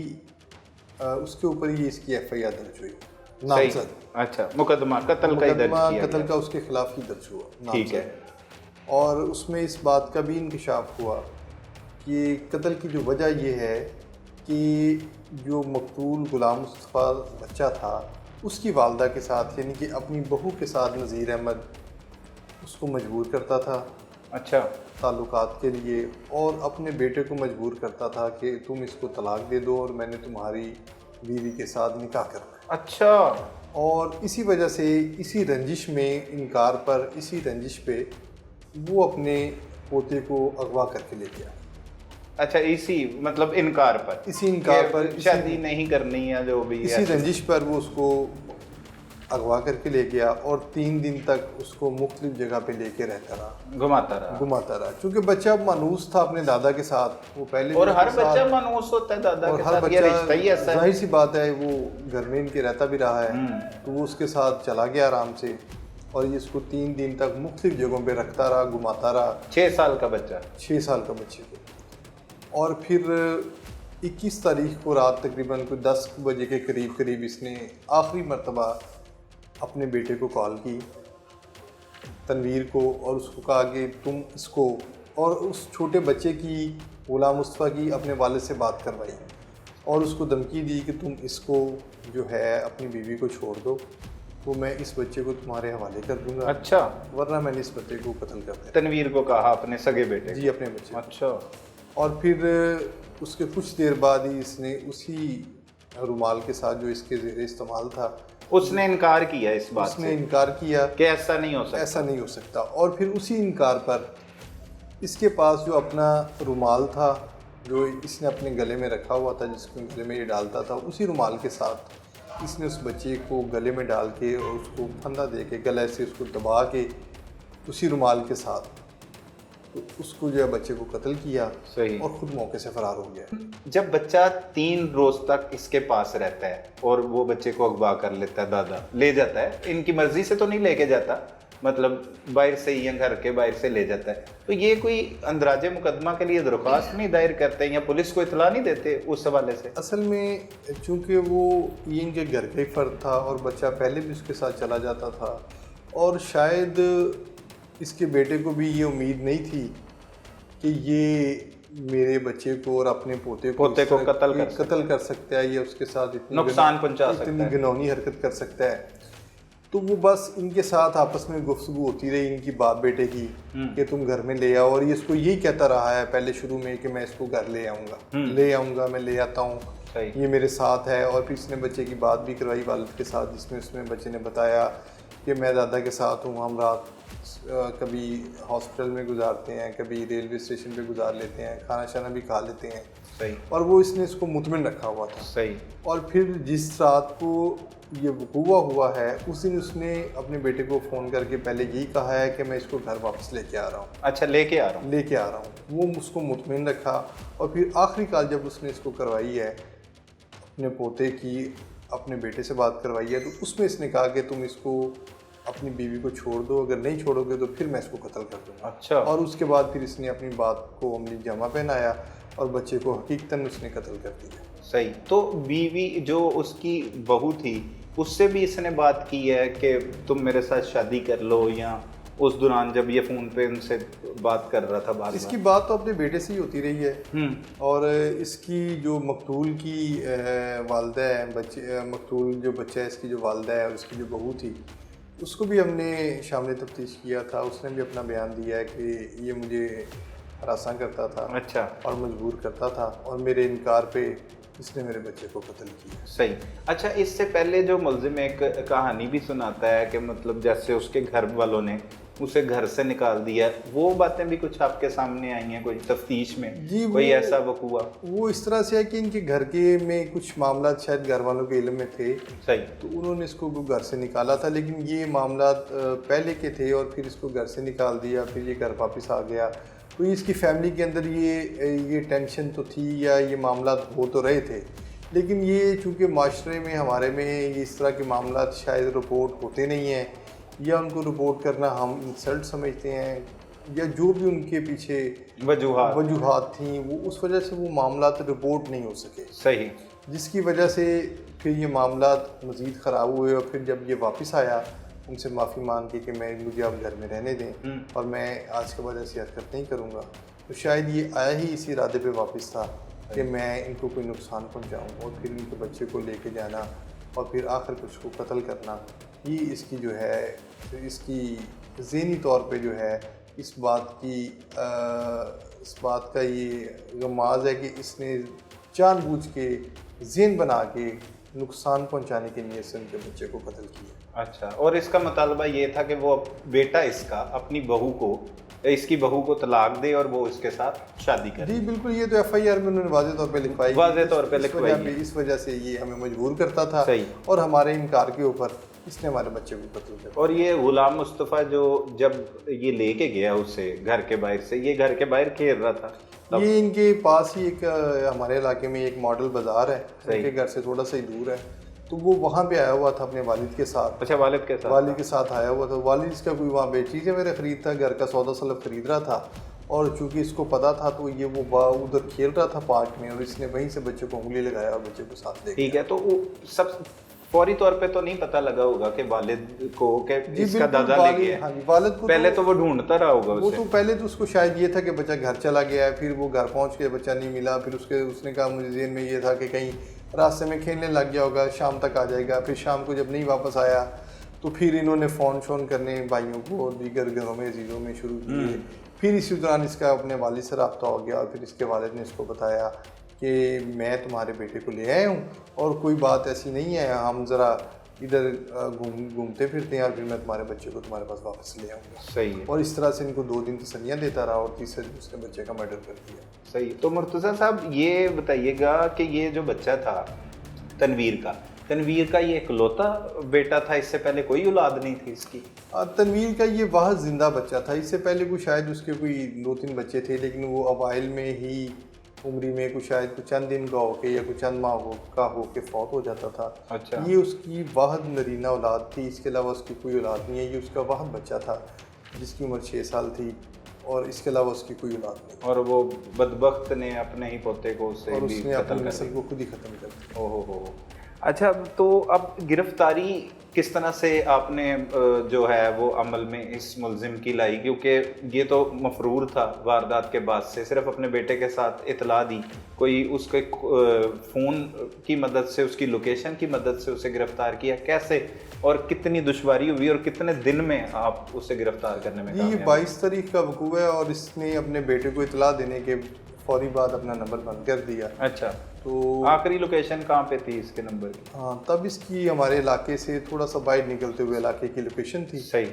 उसके ऊपर ही इसकी FIR दर्ज हुई, नामजद। अच्छा, मुकदमा कत्ल का उसके खिलाफ ही दर्ज हुआ, ठीक है। और उसमें इस बात का भी इंकशाफ हुआ कि कत्ल की जो वजह ये है कि जो मकतूल गुलाम मुस्तफ़ा बच्चा था, उसकी वालदा के साथ यानी कि अपनी बहू के साथ नज़ीर अहमद उसको मजबूर करता था अच्छा। ताल्लुकात के लिए, और अपने बेटे को मजबूर करता था कि तुम इसको तलाक दे दो और मैंने तुम्हारी बीवी के साथ निकाह करना है। अच्छा। और इसी वजह से, इसी रंजिश में, इनकार पर, इसी रंजिश पे वो अपने पोते को अगवा करके ले गया। अच्छा, इसी मतलब इनकार पर, इसी इनकार पर, शादी नहीं करनी है जो भी, इसी रंजिश पर वो उसको अगवा करके ले गया और 3 दिन तक उसको मुख्तलिफ जगह पे लेके रहता रहा, घुमाता रहा। क्योंकि बच्चा मानूस था अपने दादा के साथ, वो पहले और हर बच्चा मानूस होता है दादा के साथ, ये रिश्ता ही ऐसा है। जाहिर सी बात है, वो घर में इनके रहता भी रहा है, तो वो उसके साथ चला गया आराम से, और ये इसको 3 दिन तक मुख्तलिफ जगहों पे रखता रहा, घुमाता रहा। 6 साल का बच्चा, 6 साल का बच्चे को। और फिर 21 तारीख को रात तकरीबन कोई 10 बजे के करीब इसने आखिरी मर्तबा अपने बेटे को कॉल की, तनवीर को, और उसको कहा कि तुम इसको, और उस छोटे बच्चे की, गुलाम मुस्तफ़ा की, अपने वालिद से बात करवाई और उसको धमकी दी कि तुम इसको जो है अपनी बीवी को छोड़ दो, तो मैं इस बच्चे को तुम्हारे हवाले कर दूंगा। अच्छा। वरना मैंने इस बच्चे को कत्ल कर दिया। तनवीर को कहा, अपने सगे बेटे? जी, अपने बच्चे। अच्छा। और फिर उसके कुछ देर बाद ही इसने उसी रुमाल के साथ जो इसके ज़ेरे इस्तेमाल था, उसने इनकार किया इस बात से? उसने इनकार किया कि ऐसा नहीं हो सकता, ऐसा नहीं हो सकता। और फिर उसी इनकार पर इसके पास जो अपना रुमाल था, जो इसने अपने गले में रखा हुआ था, जिसको गले में ये डालता था, उसी रुमाल के साथ इसने उस बच्चे को गले में डाल के और उसको फंदा दे के, गले से उसको दबा के, उसी रुमाल के साथ तो उसको जो है बच्चे को कत्ल किया। सही। और ख़ुद मौके से फ़रार हो गया। जब बच्चा 3 रोज तक इसके पास रहता है और वो बच्चे को अगवा कर लेता है, दादा ले जाता है, इनकी मर्जी से तो नहीं लेके जाता, मतलब बाहर से ही, घर के बाहर से ले जाता है, तो ये कोई अंदराजे मुकदमा के लिए दरख्वास्त नहीं दायर करते या पुलिस को इतला नहीं देते उस हवाले से? असल में चूँकि वो ये इनके घर का ही फ़र्द था और बच्चा पहले भी उसके साथ चला जाता था, और शायद इसके बेटे को भी ये उम्मीद नहीं थी कि ये मेरे बच्चे को और अपने पोते को कत्ल कर सकता है, ये उसके साथ इतनी नुकसान पहुंचा सकता है, इतनी घिनौनी हरकत कर सकता है। तो वो बस इनके साथ आपस में गुफ्तगू होती रही इनकी बाप बेटे की कि तुम घर में ले आओ, और ये इसको यही कहता रहा है पहले शुरू में कि मैं इसको घर ले आऊँगा, मैं ले आता हूँ, ये मेरे साथ है। और फिर इसने बच्चे की बात भी करवाई वालिद के साथ, जिसमें उसमें बच्चे ने बताया कि मैं दादा के साथ हूँ, हम रात कभी हॉस्पिटल में गुजारते हैं, कभी रेलवे स्टेशन पे गुजार लेते हैं, खाना शाना भी खा लेते हैं। सही। और वो इसने इसको मुतमिन रखा हुआ था। सही। और फिर जिस रात को ये हुआ है, उस दिन उसने अपने बेटे को फ़ोन करके पहले यही कहा है कि मैं इसको घर वापस लेके आ रहा हूँ। अच्छा, लेके आ रहा हूँ। वो उसको मुतमिन रखा। और फिर आखिरी कॉल जब उसने इसको करवाई है, अपने पोते की, अपने बेटे से बात करवाई है, तो उसमें इसने कहा कि तुम इसको अपनी बीवी को छोड़ दो, अगर नहीं छोड़ोगे तो फिर मैं इसको कत्ल कर दूंगा। अच्छा। और उसके बाद फिर इसने अपनी बात को अमली जामा पहनाया और बच्चे को हकीकतन उसने कत्ल कर दिया। सही। तो बीवी जो उसकी बहू थी, उससे भी इसने बात की है कि तुम मेरे साथ शादी कर लो, या उस दौरान जब ये फ़ोन पे उनसे बात कर रहा था बार-बार? इसकी बात तो अपने बेटे से ही होती रही है। और इसकी जो मकतूल की वालदा है, मकतूल जो बच्चा है, इसकी जो वालदा है और उसकी जो बहू थी, उसको भी हमने शामिल तफ्तीश किया था। उसने भी अपना बयान दिया है कि ये मुझे हरासा करता था। अच्छा। और मजबूर करता था, और मेरे इनकार पे इसने मेरे बच्चे को कत्ल किया। सही। अच्छा, इससे पहले जो मुलजिम एक कहानी भी सुनाता है कि मतलब जैसे उसके घर वालों ने उसे घर से निकाल दिया, वो बातें भी कुछ आपके सामने आई हैं कोई तफ्तीश में? जी, कोई ऐसा वकूआ? वो इस तरह से है कि इनके घर के में कुछ मामला शायद घर वालों के इल्म में थे। सही। तो उन्होंने इसको घर से निकाला था, लेकिन ये मामला पहले के थे और फिर इसको घर से निकाल दिया, फिर ये घर वापस आ गया। तो इसकी फैमिली के अंदर ये टेंशन तो थी, या ये मामला हो तो रहे थे, लेकिन ये चूँकि माशरे में हमारे में इस तरह के मामला शायद रिपोर्ट होते नहीं हैं, या उनको रिपोर्ट करना हम इंसल्ट समझते हैं, या जो भी उनके पीछे वजूहात थी, वो उस वजह से वो मामला रिपोर्ट नहीं हो सके। सही। जिसकी वजह से फिर ये मामला मज़ीद ख़राब हुए, और फिर जब ये वापस आया, उनसे माफ़ी मांग के कि मुझे आप घर में रहने दें और मैं आज के बाद ऐसी हरकत नहीं करूँगा, तो शायद ये आया ही इसी इरादे पे वापस था कि मैं इनको कोई नुकसान पहुँचाऊँ, और फिर इनके बच्चे को लेके जाना और फिर आखिर कुछ को कत्ल करना, ये इसकी जो है इसकी ज़हनी तौर पे जो है इस बात का ये गमाज है कि इसने जानबूझ के ज़हन बना के नुकसान पहुंचाने की नीयत से उनके बच्चे को कत्ल किया। अच्छा, और इसका मुतालबा ये था कि वो बेटा इसका अपनी इसकी बहू को तलाक दे और वो इसके साथ शादी करे। जी बिल्कुल, ये तो एफआईआर में उन्होंने वाज़ेह तौर पे लिखवाई, वाज़ेह तौर पे लिखवाई। इस वजह से ये हमें मजबूर करता था सही। और हमारे इनकार के ऊपर इसने हमारे बच्चे को कत्ल किया। और ये गुलाम मुस्तफ़ा जो जब ये लेके गया उसे घर के बाहर से, ये घर के बाहर खेल रहा था तब? ये इनके पास ही एक हमारे इलाके में एक मॉडल बाजार है, इनके घर से थोड़ा सा ही दूर है, तो वो वहाँ पे आया हुआ था अपने वालिद के साथ। अच्छा, वालिद के साथ आया हुआ था। वालिद इसका कोई वहाँ पे चीज़ें मेरे ख़रीद था, घर का सौदा सलब खरीद रहा था, और चूंकि इसको पता था तो ये वो उधर खेल रहा था पार्क में, और इसने वहीं से बच्चे को उंगली लगाया और बच्चे को साथ ले। ठीक है, तो वो सब फौरी तौर पे तो नहीं पता लगा होगा कि वालिद को कि इसका दादा ले गया। हाँ जी, वालिद को पहले तो वो ढूंढता रहा होगा वो उसे। तो पहले तो उसको शायद ये था कि बच्चा घर चला गया है, फिर वो घर पहुंच के बच्चा नहीं मिला, फिर उसने कहा मुझे ज़हन में ये था कि कहीं रास्ते में खेलने लग गया होगा, शाम तक आ जाएगा। फिर शाम को जब नहीं वापस आया तो फिर इन्होंने फ़ोन शोन करने भाइयों को और दीगर घरों में अजीज़ों में शुरू किए। फिर इसी दौरान इसका अपने वालिद से रब्ता हो गया, और फिर इसके वालिद ने इसको बताया कि मैं तुम्हारे बेटे को ले आया हूँ और कोई बात ऐसी नहीं है, हम ज़रा इधर घूमते फिरते हैं और फिर मैं तुम्हारे बच्चे को तुम्हारे पास वापस ले आऊँगा। सही है। और इस तरह से इनको 2 दिन तसल्लियाँ देता रहा और तीसरे दिन उसने बच्चे का मर्डर कर दिया। सही। तो मुर्तज़ा साहब ये बताइएगा कि ये जो बच्चा था तनवीर का ये इकलौता बेटा था, इससे पहले कोई औलाद नहीं थी इसकी? तनवीर का ये वाहद जिंदा बच्चा था। इससे पहले कोई शायद उसके कोई 2-3 बच्चे थे, लेकिन वो अवाइल में ही उम्री में कुछ शायद कुछ चंद दिन का होके या कुछ चंद माह का होके फौत हो जाता था। अच्छा। ये उसकी वाहद नरीना औलाद थी, इसके अलावा उसकी कोई औलाद नहीं है। ये उसका वाहद बच्चा था जिसकी उम्र 6 साल थी, और इसके अलावा उसकी कोई औलाद नहीं। और वो बदबख्त ने अपने ही पोते को उससे और भी उसने कत्ल अपनी कर नस्ल दिया। को खुद ही ख़त्म कर दिया। ओहो। अच्छा, तो अब गिरफ्तारी किस तरह से आपने जो है वो अमल में इस मुलजिम की लाई? क्योंकि ये तो मफरूर था वारदात के बाद से, सिर्फ अपने बेटे के साथ इतला दी, कोई उसके फ़ोन की मदद से, उसकी लोकेशन की मदद से उसे गिरफ्तार किया, कैसे और कितनी दुश्वारी हुई और कितने दिन में आप उसे गिरफ्तार करने में कामयाब? ये 22 तारीख का वकूआ है और इसने अपने बेटे को इतला देने के फौरी बाद अपना नंबर बंद कर दिया। अच्छा, तो आखिरी लोकेशन कहाँ पे थी इसके नंबर की? हाँ, तब इसकी हमारे इलाके से थोड़ा सा बाहर निकलते हुए इलाके की लोकेशन थी। सही।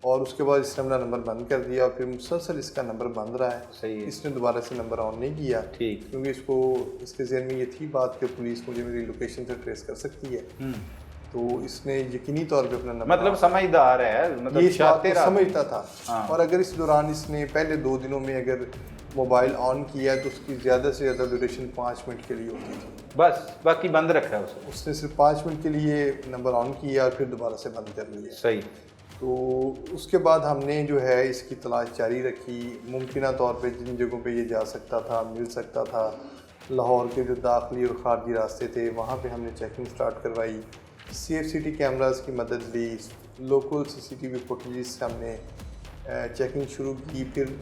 और उसके बाद इसने अपना नंबर बंद कर दिया और फिर मुसलसल इसका नंबर बंद रहा है। सही है। इसने दोबारा से नंबर ऑन नहीं किया। ठीक। क्योंकि इसके ज़हन में ये थी बात कि पुलिस मुझे मेरी लोकेशन से ट्रेस कर सकती है, तो इसने यकीनी तौर पे अपना नंबर, मतलब समझदार है, मतलब ये शातिर आदमी। समझता था। हाँ। और अगर इस दौरान इसने पहले 2 दिनों में अगर मोबाइल ऑन किया तो उसकी ज़्यादा से ज़्यादा ड्यूरेशन 5 मिनट के लिए होती थी, बस, बाकी बंद रखा है उसने सिर्फ 5 मिनट के लिए नंबर ऑन किया और फिर दोबारा से बंद कर लिया। सही। तो उसके बाद हमने जो है इसकी तलाश जारी रखी, मुमकिन तौर पे जिन जगहों पे ये जा सकता था, मिल सकता था, लाहौर के जो दाखिली और ख़ारजी रास्ते थे वहाँ पे हमने चेकिंग स्टार्ट करवाई, CCTV कैमरास की मदद ली, लोकल CCTV फुटेज से हमने चेकिंग शुरू की। फिर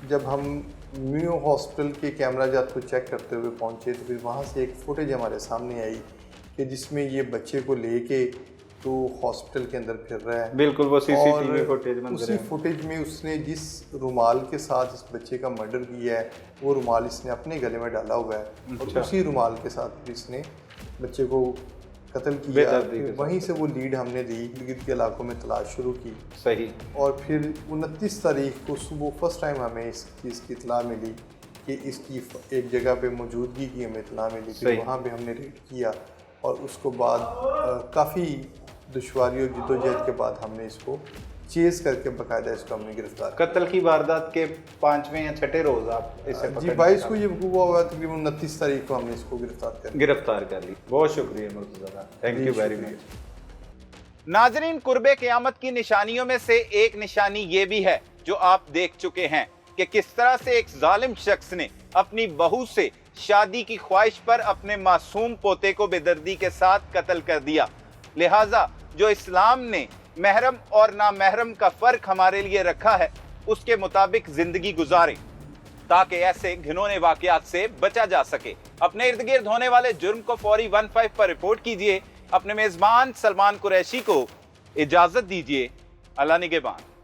जब हम म्यू हॉस्पिटल के कैमरा जात को चेक करते हुए पहुँचे तो फिर वहाँ से एक फ़ुटेज हमारे सामने आई कि जिसमें ये बच्चे को लेके तो हॉस्पिटल के अंदर फिर रहा है। बिल्कुल, वो CCTV फुटेज बन उसी फुटेज में उसने जिस रुमाल के साथ इस बच्चे का मर्डर किया है वो रुमाल इसने अपने गले में डाला हुआ है। और उसी रुमाल के साथ इसने बच्चे को कत्ल किया। वहीं से वो लीड हमने दी, इर्द के इलाकों में तलाश शुरू की। सही। और फिर 29 तारीख को सुबह फर्स्ट टाइम हमें इस चीज़ की इतला मिली कि इसकी एक जगह पे मौजूदगी की हमें इतला मिली। फिर वहाँ पे हमने रेड किया और उसको बाद काफ़ी दुश्वारी और जद्दोजहद के बाद हमने इसको चेज़ करके बाकायदा इसको हमने गिरफ्तार। कत्ल की वारदात के 5वें या 6ठे रोज़ आप इसे जी 22 को ये वकूआ हुआ, तकरीबन 29 तारीख को हमने इसको गिरफ्तार कर ली। बहुत शुक्रिया Murtaza, thank you very much. नाजरीन, कुर्बे क़यामत की निशानियों में से एक निशानी ये भी है जो आप देख चुके हैं कि किस तरह से एक जालिम शख्स ने अपनी बहू से शादी की ख्वाहिश पर अपने मासूम पोते को बेदर्दी के साथ कत्ल कर दिया। लिहाजा जो इस्लाम ने महरम और नामहरम का फ़र्क हमारे लिए रखा है उसके मुताबिक ज़िंदगी गुजारें ताकि ऐसे घिनौने वाक़यात से बचा जा सके। अपने इर्द गिर्द होने वाले जुर्म को फौरी 15 पर रिपोर्ट कीजिए। अपने मेज़बान सलमान कुरैशी को इजाज़त दीजिए। अल्लाह निगहबान।